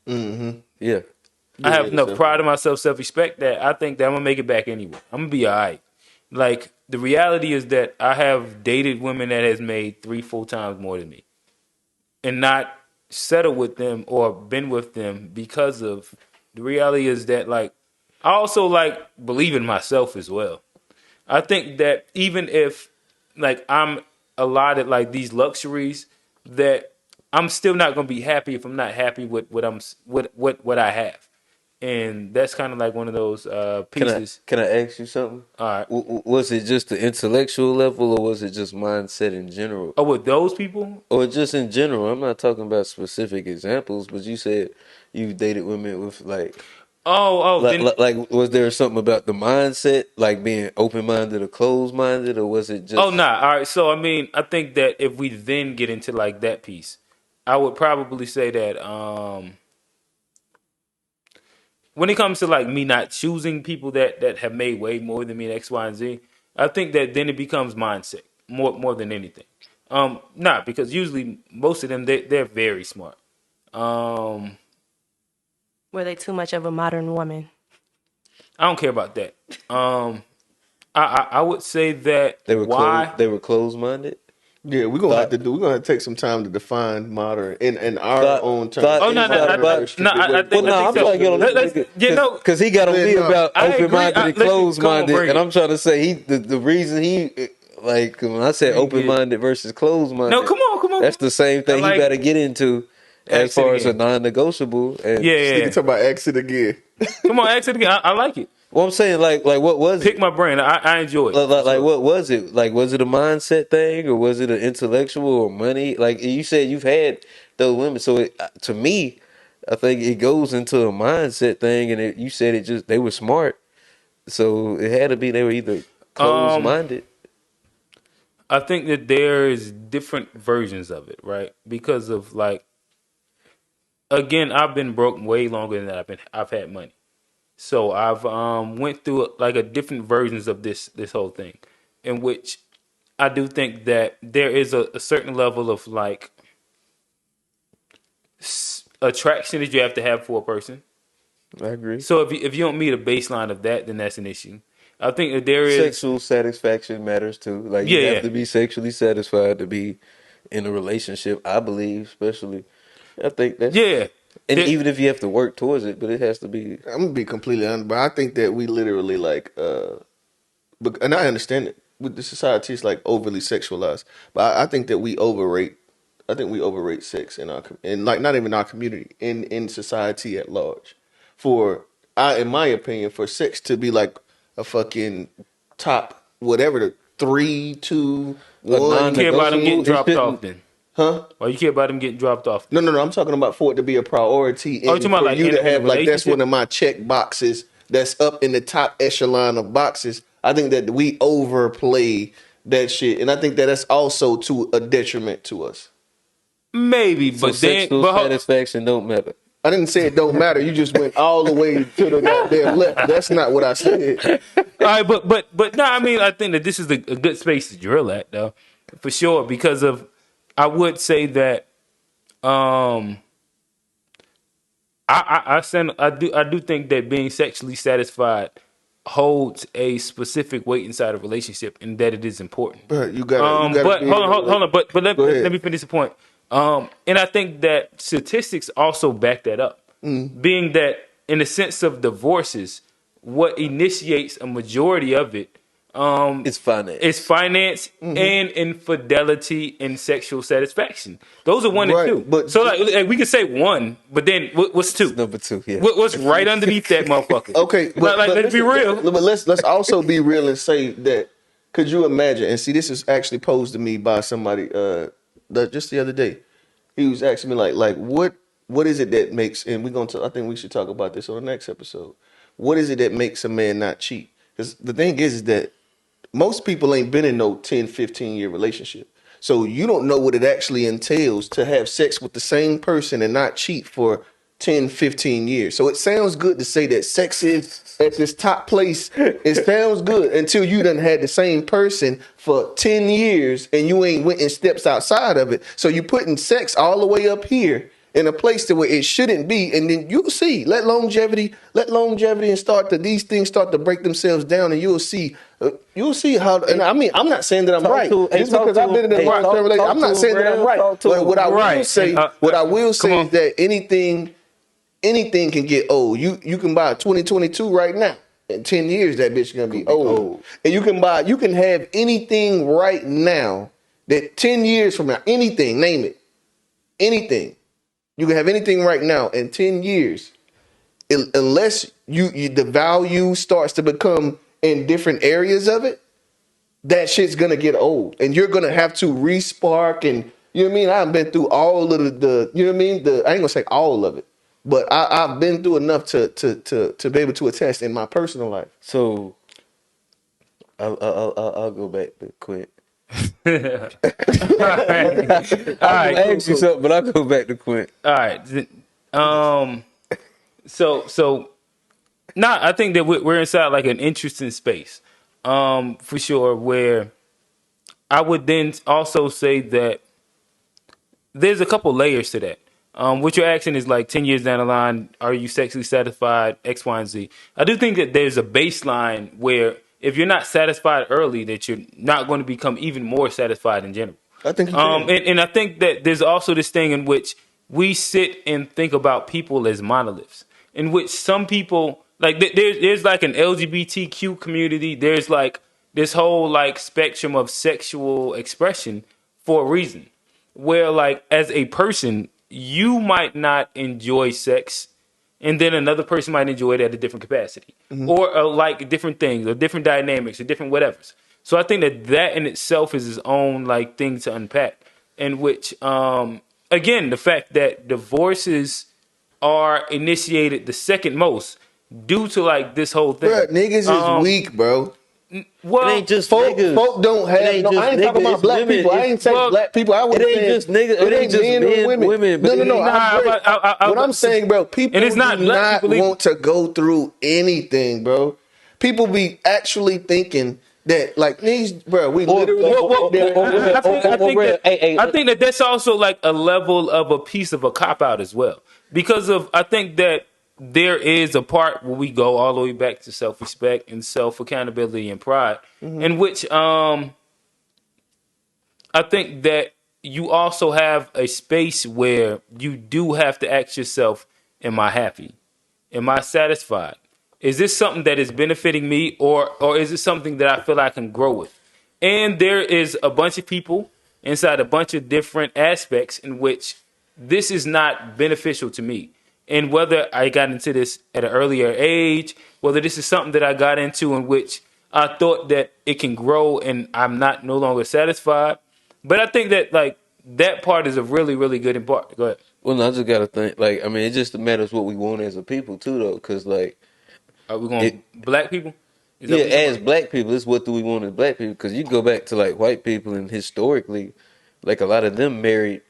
Yeah. I have enough pride in myself, self-respect, that I think that I'm going to make it back anyway. I'm going to be all right. Like, the reality is that I have dated women that has made 3-4 times more than me. And not settled with them or been with them because of, the reality is that, like, I also, like, believe in myself as well. I think that even if, like, I'm allotted, like, these luxuries, that I'm still not going to be happy if I'm not happy with what I have. And that's kind of like one of those pieces. Can I ask you something? All right. Was it just the intellectual level, or was it just mindset in general? Oh, with those people? Or just in general? I'm not talking about specific examples, but you said you dated women with Then like was there something about the mindset, like being open minded or closed minded, or was it oh, just nah. All right. So, I mean, I think that if we then get into like that piece, I would probably say that when it comes to like me not choosing people that have made way more than me in X, Y, and Z, I think that then it becomes mindset more than anything. Not because usually most of them they're very smart. Um, Were they too much of a modern woman? I don't care about that. I would say that why. they were closed minded? Yeah, we're gonna have Thought to do. We're gonna have to take some time to define modern in our thought own terms. thought Oh In no, no, thought modern about restricted I way. well, think no, I'm so. trying to get on this Let's, you know, because he got on Man, me no. about I open agree. minded and Listen, closed come on, minded, bring and it. I'm trying to say the reason he like when I said Bring open it. minded versus closed No, minded, come on. that's the same I thing he like better get into as ask it far as a again. non negotiable. And Yeah, This yeah, nigga yeah. talk about exit again. Come on, ask it again. I like it. what I'm saying, like what was Pick it? my brain. I enjoy it for Like sure. what was it? Like was it a mindset thing or was it an intellectual or money? Like you said, you've had those women. So to me, I think it goes into a mindset thing. And you said it just they were smart, so it had to be they were either closed Um, minded. I think that there's different versions of it, right? Because of like, again, I've been broke way longer than I've had money. So I've went through like a different versions of this whole thing, in which I do think that there is a certain level of like attraction that you have to have for a person. I agree. So if you don't meet a baseline of that, then that's an issue. I think that there is, Sexual satisfaction matters too. Like you have yeah, to be sexually satisfied to be in a relationship. I believe, especially. I think that's yeah, and yeah. even if you have to work towards it, but it has to be. I'm gonna be completely honest, but I think that we literally like, and I understand it. With the society, it's like overly sexualized, but I think that we overrate. I think we overrate sex in in like not even our community, in society at large. In my opinion, for sex to be like a fucking top whatever the 3, 2, A Why you 1 care about them getting non-negotiable. It dropped shouldn't. off then? huh? Why you care about them getting dropped off? No. I'm talking about for it to be a priority Oh, you and talking about for like you to in a have like that's relationship? one of my check boxes that's up in the top echelon of boxes. I think that we overplay that shit, and I think that that's also to a detriment to us. Maybe, So but then, sexual satisfaction don't matter. I didn't say it don't matter. You just went all the way to the goddamn left. That's not what I said. all right, but no, I mean, I think that this is a good space to drill at, though, for sure. Because of, I would say that, I do think that being sexually satisfied holds a specific weight inside a relationship, and that it is important. But you gotta But be able to hold on, but go let ahead. me finish the point. And I think that statistics also back that up, being that in the sense of divorces, what initiates a majority of it It's finance. is finance and infidelity and sexual satisfaction. Those are one and Right, two. but So like we could say one, but then what's It's two? number two. Yeah. What's right underneath that motherfucker? okay, Like, let's be real. But let's also be real and say that. Could you imagine? And see, this is actually posed to me by somebody just the other day. He was asking me like what is it that makes, and we're gonna I think we should talk about this on the next episode. What is it that makes a man not cheat? Because the thing is that most people ain't been in no 10, 15-year relationship. So you don't know what it actually entails to have sex with the same person and not cheat for 10, 15 years. So it sounds good to say that sex is at this top place. It sounds good until you done had the same person for 10 years and you ain't went in steps outside of it. So you putting sex all the way up here in a place to where it shouldn't be, and then you'll see. Let longevity and these things start to break themselves down, and you'll see how. And I mean, I'm not saying that I'm right. Just because I've been in a long-term relationship, I'm not saying that I'm right. But what I will say, is that anything can get old. You can buy a 2022 right now. In 10 years, that bitch is gonna be old. And you can have anything right now that 10 years from now, anything, name it, anything. You can have anything right now in 10 years. unless you the value starts to become in different areas of it, that shit's gonna get old, and you're gonna have to respark. And you know what I mean. I've been through all of the you know what I mean. I ain't gonna say all of it, but I've been through enough to be able to attest in my personal life. So I'll go back to Quint. All right. I ask you something, but I'll go back to Quint. All right. So nah, I think that we're inside like an interesting space, for sure. Where I would then also say that there's a couple layers to that. What you're asking is like 10 years down the line, are you sexually satisfied? X, Y, and Z. I do think that there's a baseline where if you're not satisfied early, that you're not going to become even more satisfied in general. I think and I think that there's also this thing in which we sit and think about people as monoliths, in which some people like there's like an LGBTQ community. There's like this whole like spectrum of sexual expression for a reason. Where like as a person, you might not enjoy sex, and then another person might enjoy it at a different capacity, or like different things, or different dynamics, or different whatevers. So I think that in itself is its own like thing to unpack. In which, again, the fact that divorces are initiated the second most due to like this whole thing. Bruh, niggas is weak, bro. Well, It ain't just Folk niggas. don't have. It ain't No, just I ain't talking niggas, about black women. people. I ain't saying black people. I would It ain't just niggas. It ain't just men, women. No. Nah, What I'm saying, bro, people and it's not do black not people either. want to go through anything, bro. People be actually thinking that, like, these, bro, we literally. I think that that's also like a level of a piece of a cop out as well, because of I think that there is a part where we go all the way back to self respect and self accountability and pride, in which I think that you also have a space where you do have to ask yourself, am I happy? Am I satisfied? Is this something that is benefiting me, or is it something that I feel I can grow with? And there is a bunch of people inside a bunch of different aspects in which this is not beneficial to me. And whether I got into this at an earlier age, whether this is something that I got into in which I thought that it can grow and I'm not no longer satisfied. But I think that like that part is a really, really good part. Go ahead. Well, no, I just gotta think. Like, I mean, it just matters what we want as a people too, though. Because like, Are we going black people? Is that yeah, what you're as saying? black people, it's what do we want as black people? Because you go back to like white people, and historically, like a lot of them married.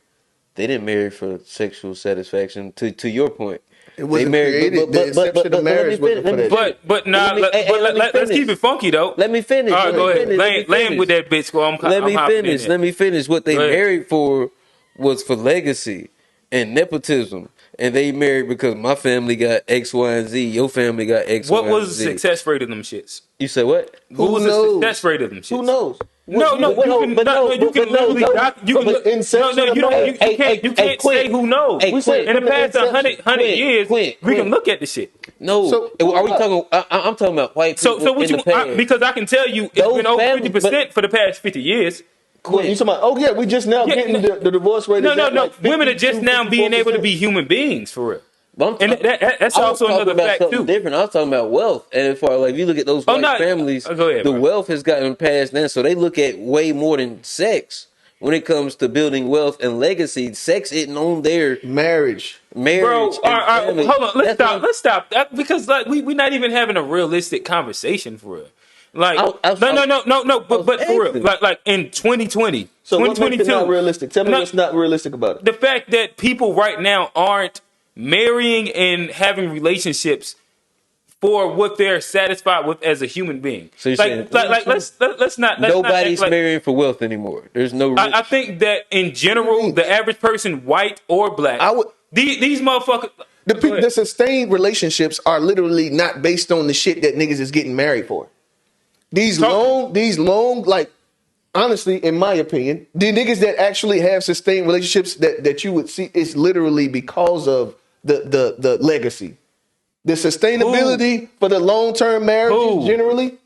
They didn't marry for sexual satisfaction. To your point, It wasn't they married, created. The inception of marriage wasn't for that. But now let's keep it funky though. Let me finish. All right, go ahead. Let me Lay him with that bitch. Let me finish. Let me finish. What they Go ahead. married for was for legacy and nepotism. And they married because my family got X, Y, and Z. Your family got X, What Y, and was the Z. success rate of them shits? You said what? What was the success rate of them shits? Who knows? No, you can literally you can't say who knows. Hey, Quint, In the past 100 years, we can look at the shit. No, So- are we talking? I'm talking about white people So what in the past. because I can tell you it's Those been over families, 50% for the past 50 years. You talking about? Oh yeah, we just now getting the divorce rate. No. is at like Women are just 52, now being able to 54%. be human beings for real. But And that's I was also talking another about fact something too. different. I was talking about wealth, and as far like if you look at those white families, Go ahead, the bro. wealth has gotten passed down, so they look at way more than sex when it comes to building wealth and legacy. Sex isn't on their marriage. Bro, and family. hold on. Let's That's stop. Let's stop. Because like we're not even having a realistic conversation for real. Like no. But for real, like in 2020, So what makes it 2022, not realistic? Tell me what's not realistic about it. the fact that people right now aren't marrying and having relationships for what they're satisfied with as a human being. So you're like, saying- let's not. Nobody's like, marrying for wealth anymore. There's no. Rich. I think that in general, the average person, white or black, these motherfuckers. The sustained relationships are literally not based on the shit that niggas is getting married for. These long, like, honestly, in my opinion, the niggas that actually have sustained relationships that you would see is literally because of the legacy. The sustainability for the long-term marriages generally.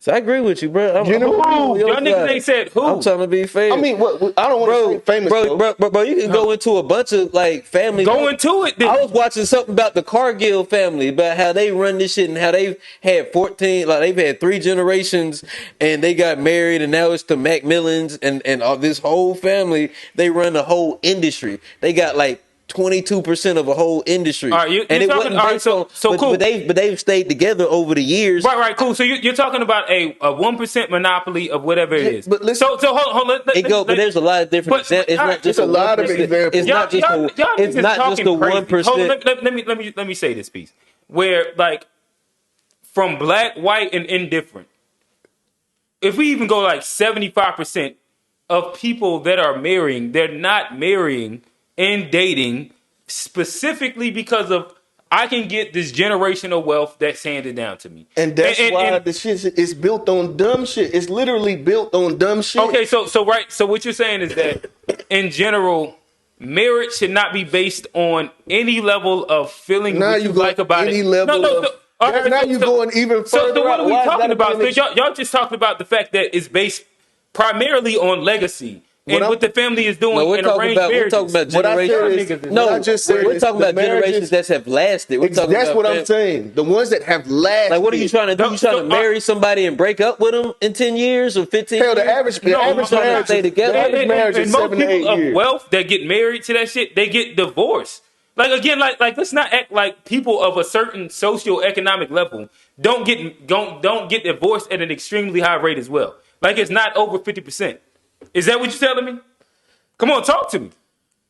So I agree with you, bro. Y'all niggas ain't said who. I'm trying to be fair. I mean, what? I don't want to say famous, bro. You can go into a bunch of like families. Go into it. Then. I was watching something about the Cargill family, about how they run this shit and how they've had 14, like they've had 3 generations, and they got married, and now it's the Macmillans and all this whole family. They run the whole industry. They got like 22% of a whole industry. All right, you're and it talking, wasn't based on, cool. But they've stayed together over the years. Right, cool. So you're talking about a 1% monopoly of whatever it is. But listen, so hold. But there's a lot of different examples. It's not just a lot of examples. It's not just the 1%. Let me say this piece where like from black, white, and indifferent. If we even go like 75% of people that are marrying, they're not marrying and dating specifically because of I can get this generational wealth that's handed down to me. And that's why the shit is built on dumb shit. It's literally built on dumb shit. Okay, so what you're saying is that in general, marriage should not be based on any level of feeling now what you like about any it. Level now you're going even further. So what are we talking about? So y'all just talked about the fact that it's based primarily on legacy. And what the family is doing in arranged marriages. We're talking about generations. We're talking about generations that have lasted. That's what I'm saying. The ones that have lasted. Like, what are you trying to do? You trying to marry somebody and break up with them in 10 years or 15 years? Hell, the average marriage stay together. The average marriage is 7 to 8 years. Most people of wealth that get married to that shit, they get divorced. Like, again, like let's not act like people of a certain socioeconomic level don't get divorced at an extremely high rate as well. Like, it's not over 50%. Is that what you're telling me? Come on, talk to me.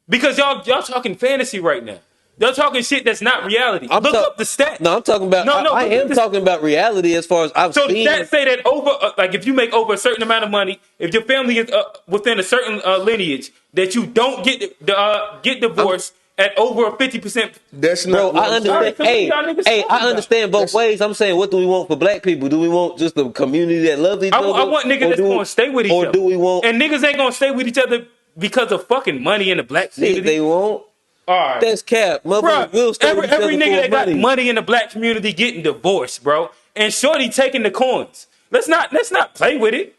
Because y'all talking fantasy right now. Y'all talking shit that's not reality. Look up the stats. No, I'm talking about. I am talking about reality as far as I've seen. So the stats say that over, like if you make over a certain amount of money, if your family is within a certain lineage, that you don't get divorced at over 50%. That's not. Bro, I understand. I understand both ways. I'm saying, what do we want for black people? Do we want just a community that loves each other? I want niggas that's gonna stay with each other. Or do we want? And niggas ain't gonna stay with each other because of fucking money in the black community. They won't. All right. That's cap. Bruh, every nigga that got money in the black community getting divorced, bro. And shorty taking the coins. Let's not play with it.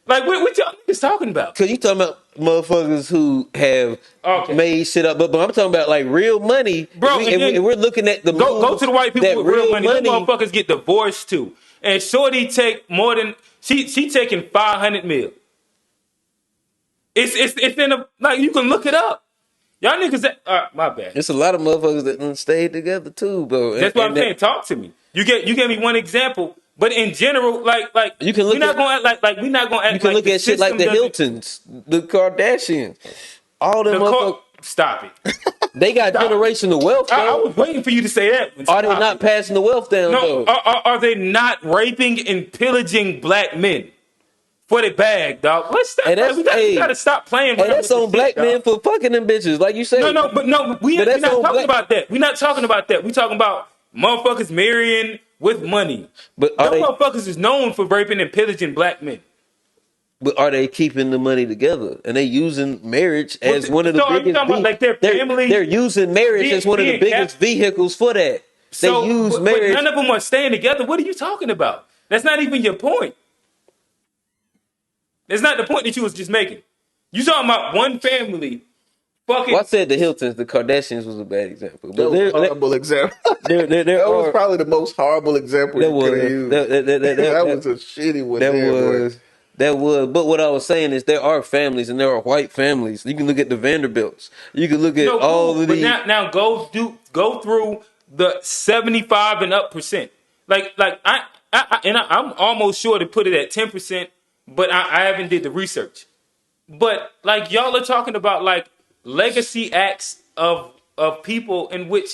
Like, what y'all niggas talking about? Because you talking about motherfuckers who have made shit up. But I'm talking about, like, real money. Bro, and we're looking at the go to the white people with real money. Those motherfuckers get divorced, too. And shorty take more than... She taking 500 mil. It's in a... Like, you can look it up. Y'all niggas... my bad. It's a lot of motherfuckers that stayed together, too, bro. That's what I'm saying. Talk to me. You gave me one example... But in general, like you can look we're not gonna act like we're not gonna act. You can like look at shit like the Hiltons, the Kardashians, all them motherfuckers. Stop it. They got generational wealth. I was waiting for you to say that. Are they not passing the wealth down? No. Are they not raping and pillaging black men for the bag, dog? Let's stop. We gotta stop playing. And that's on black men for fucking them bitches, like you said. We're not talking about that. We're not talking about that. We're talking about motherfuckers marrying with money. But those motherfuckers is known for raping and pillaging black men. But are they keeping the money together? And they using marriage as one of the biggest... About, like, their family? They're using marriage as one of the biggest vehicles for that. They use marriage... But none of them are staying together. What are you talking about? That's not even your point. That's not the point that you was just making. You talking about one family... Well, I said the Hiltons, the Kardashians was a bad example. But that was a horrible example. That was probably the most horrible example you could have used. That was a shitty one. That was. But what I was saying is there are families and there are white families. You can look at the Vanderbilts. You can look at all of these. Now go through the 75 and up percent. I'm almost sure to put it at 10%, but I haven't did the research. But like y'all are talking about like legacy acts of people in which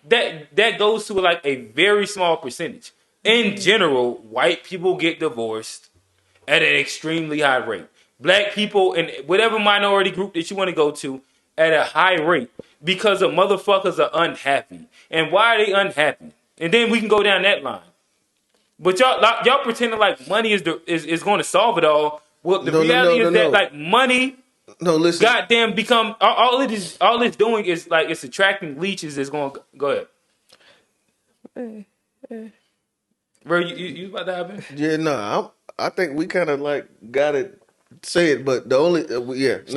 that goes to like a very small percentage. In general, white people get divorced at an extremely high rate. Black people and whatever minority group that you want to go to at a high rate because of motherfuckers are unhappy. And why are they unhappy? And then we can go down that line. But y'all pretending like money is going to solve it all. Well, the reality is that like money. No, listen. Goddamn, become all it's doing is like it's attracting leeches. That's going to go ahead. Bro, you about to happen? Yeah, no. I think we kind of like got it. Say it, but the only no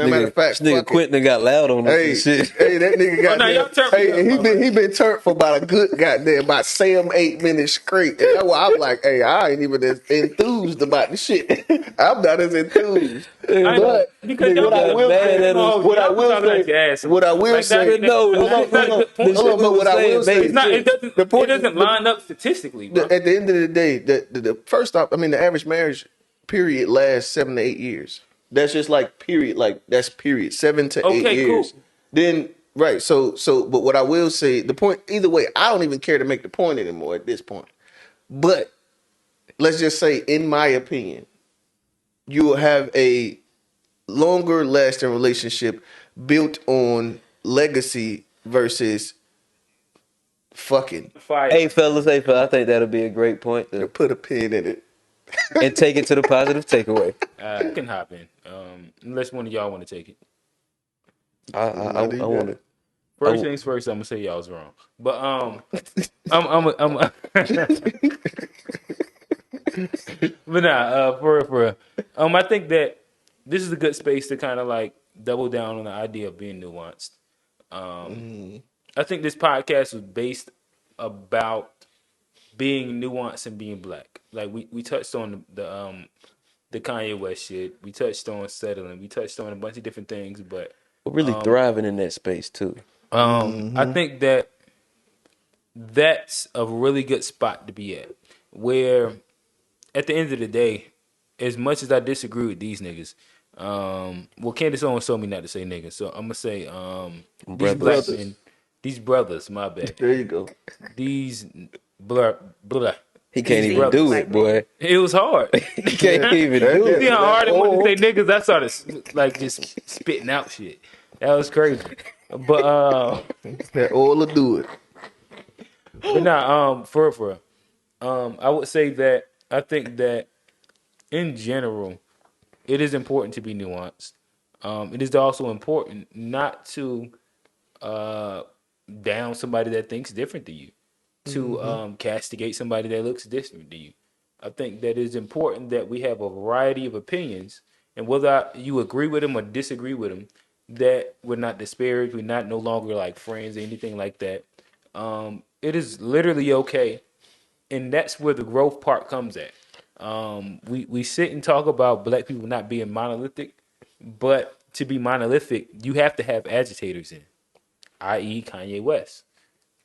matter of fact, this nigga Quentin got loud on us and shit. Hey, that nigga got y'all turned me up, he been turned for about a good goddamn about 8 minutes straight. And that's why I'm like, hey, I ain't even as enthused about the shit. I'm not as enthused. But because what I will say, no, but what I will say, it doesn't line up statistically, bro. At the end of the day, the first off, I mean, the average marriage period lasts 7 to 8 years. That's just like period, like that's period 7 to 8 years. Cool. Then right, so but what I will say, the point either way, I don't even care to make the point anymore at this point. But let's just say, in my opinion, you will have a longer lasting relationship built on legacy versus fucking. Hey fellas, I think that'll be a great point to put a pin in it and take it to the positive takeaway. I can hop in, unless one of y'all want to take it. I want to. First things first, I'm gonna say y'all's wrong, but I'm but nah, for real. I think that this is a good space to kind of like double down on the idea of being nuanced. I think this podcast was based about being nuanced and being black. Like we touched on the Kanye West shit. We touched on settling. We touched on a bunch of different things, but we're really thriving in that space too. I think that that's a really good spot to be at, where at the end of the day, as much as I disagree with these niggas, well, Candace Owens told me not to say niggas, so I'm gonna say these black men, these brothers. My bad. There you go. These blah. He can't even do it, boy. It was hard. He can't even do it. See how hard it was to say niggas? I started like just spitting out shit. That was crazy. But that all will do it. But nah, for real. I would say that I think that in general, it is important to be nuanced. It is also important not to down somebody that thinks different to you, to castigate somebody that looks different to you. I think that it is important that we have a variety of opinions, and whether you agree with them or disagree with them, that we're not disparaged, we're not no longer like friends or anything like that. It is literally okay, and that's where the growth part comes at. We sit and talk about black people not being monolithic, but to be monolithic, you have to have agitators in, i.e. Kanye West,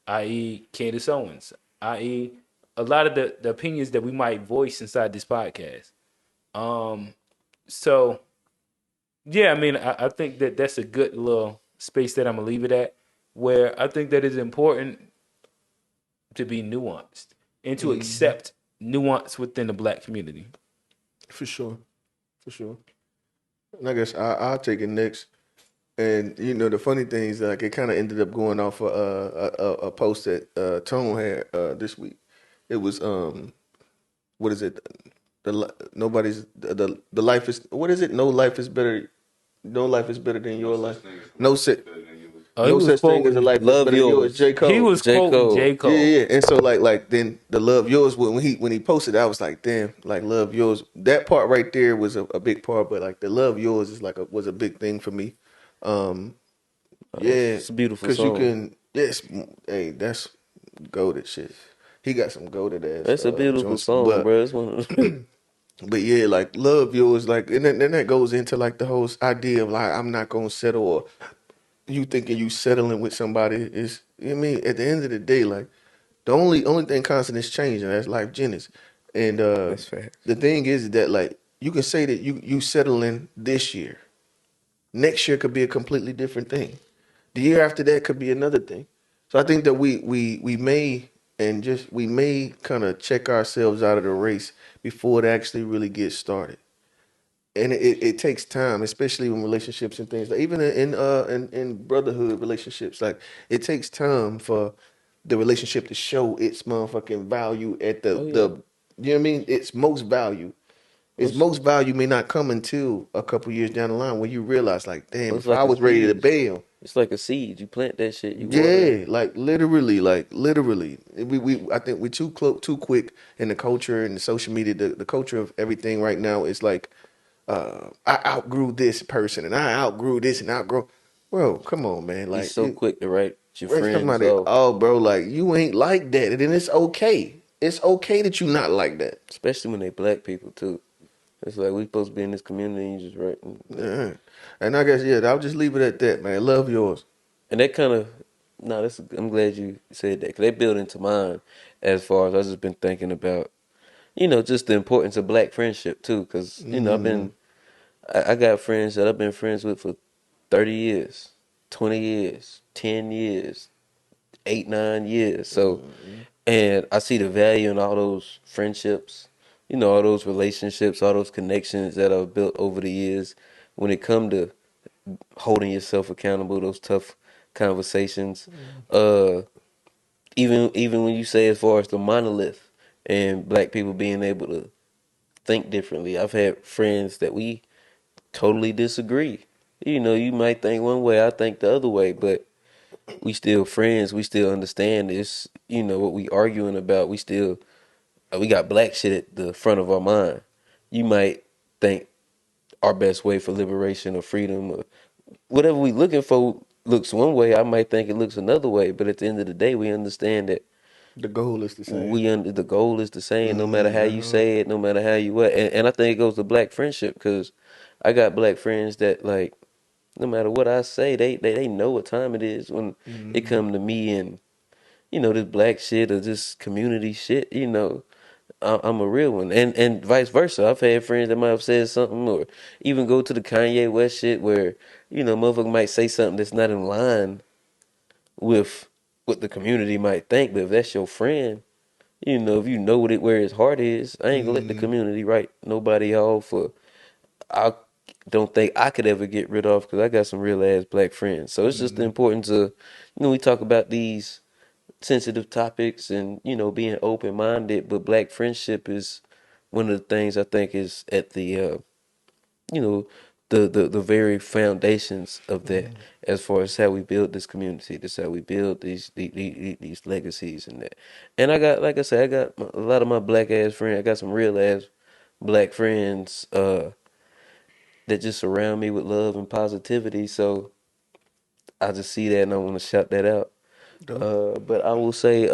i.e. Candace Owens, i.e. a lot of the opinions that we might voice inside this podcast. So, yeah, I mean, I think that that's a good little space that I'm going to leave it at, where I think that it's important to be nuanced and to accept nuance within the black community. For sure. And I guess I'll take it next. And you know, the funny thing is, like, it kind of ended up going off a post that Tone had this week. It was what is it? The life is, what is it? No life is better. No life is better than your life. No such thing as a life better than yours. J. Cole. He was quoting J. Cole. Yeah. And so like then the love yours, when he posted it, I was like, damn, like love yours. That part right there was a big part, but like the love yours is like was a big thing for me. It's a beautiful song. Because you can, hey, that's goated shit. He got some goated ass. That's a beautiful song, bro. It's one of But yeah, like love yours, like, and then that goes into like the whole idea of like, I'm not gonna settle, or you thinking you settling with somebody is, you know what I mean, at the end of the day, like the only thing constant is changing. That's life genius. And that's fair. The thing is that like you can say that you settling this year. Next year could be a completely different thing. The year after that could be another thing. So I think that we may kind of check ourselves out of the race before it actually really gets started. And it takes time, especially in relationships and things. Like even in brotherhood relationships, like it takes time for the relationship to show its motherfucking value at the you know what I mean? Its most value. Its most value may not come until a couple years down the line when you realize, like, damn, if I was ready to bail, It's like a seed. You plant that shit. You water it. Yeah, like literally. I think we're too quick in the culture and the social media. The culture of everything right now is like, I outgrew this person and I outgrew this and outgrew. Bro, come on, man. You Like, so quick to write your friends somebody, off, oh, bro, like you ain't like that, and then it's okay. It's okay that you not like that. especially when they black people too. It's like we supposed to be in this community and you just writing. Yeah. And I guess I'll just leave it at that, man. Love yours. And that kind of, no, that's. I'm glad you said that because they build into mine as far as I just been thinking about, just the importance of black friendship too. Because I got friends that I've been friends with for 30 years, 20 years, 10 years, 8, 9 years. So, and I see the value in all those friendships, all those relationships, all those connections that I've built over the years. When it come to holding yourself accountable, those tough conversations. Even when you say as far as the monolith and black people being able to think differently. I've had friends that we totally disagree. You might think one way, I think the other way, but we still friends. We still understand this. What we arguing about. We got black shit at the front of our mind. You might think our best way for liberation or freedom or whatever we looking for looks one way. I might think it looks another way, but at the end of the day, we understand that The goal is the same. the goal is the same, no matter how you say it, no matter how you what. And I think it goes to black friendship because I got black friends that like no matter what I say, they know what time it is when it come to me and this black shit or this community shit. I'm a real one, and vice versa. I've had friends that might have said something, or even go to the Kanye West shit where motherfucker might say something that's not in line with what the community might think. But if that's your friend, if you know where his heart is, I ain't gonna let the community write nobody off. Or I don't think I could ever get rid of because I got some real ass black friends. So it's just the importance of we talk about these sensitive topics and being open minded, but black friendship is one of the things I think is at the you know the very foundations of that as far as how we build this community. This how we build these legacies and that. And I got, like I said, I got a lot of my black ass friends. I got some real ass black friends that just surround me with love and positivity. So I just see that and I want to shout that out. But I will say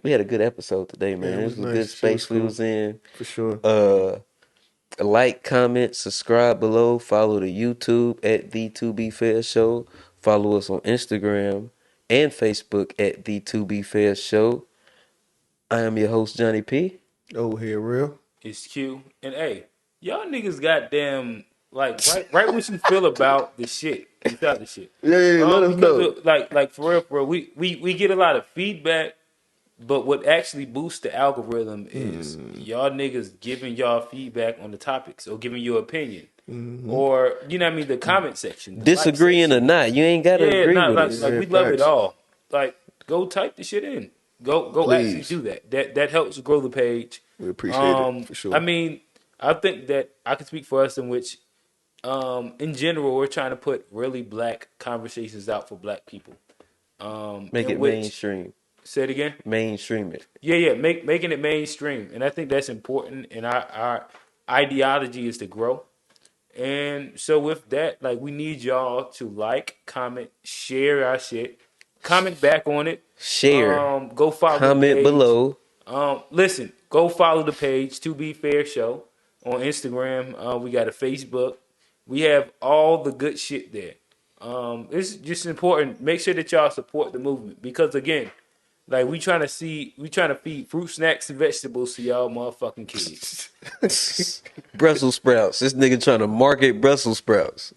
we had a good episode today, man. Yeah, it It was was a good nice. Shit was space we cool. was in. For sure. Like, comment, subscribe below. Follow the YouTube at The To Be Fair Show. Follow us on Instagram and Facebook at The To Be Fair Show. I am your host, Johnny P. Oh, here, real. It's Q. And hey, y'all niggas goddamn like right what you feel about the shit. Without the shit. Yeah, let us Because know. of, like for real, we get a lot of feedback, but what actually boosts the algorithm is y'all niggas giving y'all feedback on the topics or giving your opinion. Or you know what I mean, the comment section, the like Disagreeing or section. not, you ain't got to Yeah, agree not with like us. Yeah, we love it facts. all. Like go type the shit in. Go actually Please. do that. That helps grow the page. We appreciate it, for I sure. mean, I think that I can speak for us in which in general we're trying to put really black conversations out for black people. Make In it which mainstream. say it again? Mainstream it. Yeah, making it mainstream. And I think that's important and our ideology is to grow. And so with that, like we need y'all to like, comment, share our shit, comment back on it. Share. Go follow the Comment page. below. Listen, go follow the page To Be Fair Show on Instagram. We got a Facebook. We have all the good shit there. It's just important. Make sure that y'all support the movement because again, like we trying to feed fruit, snacks, and vegetables to y'all motherfucking kids. Brussels sprouts. This nigga trying to market Brussels sprouts.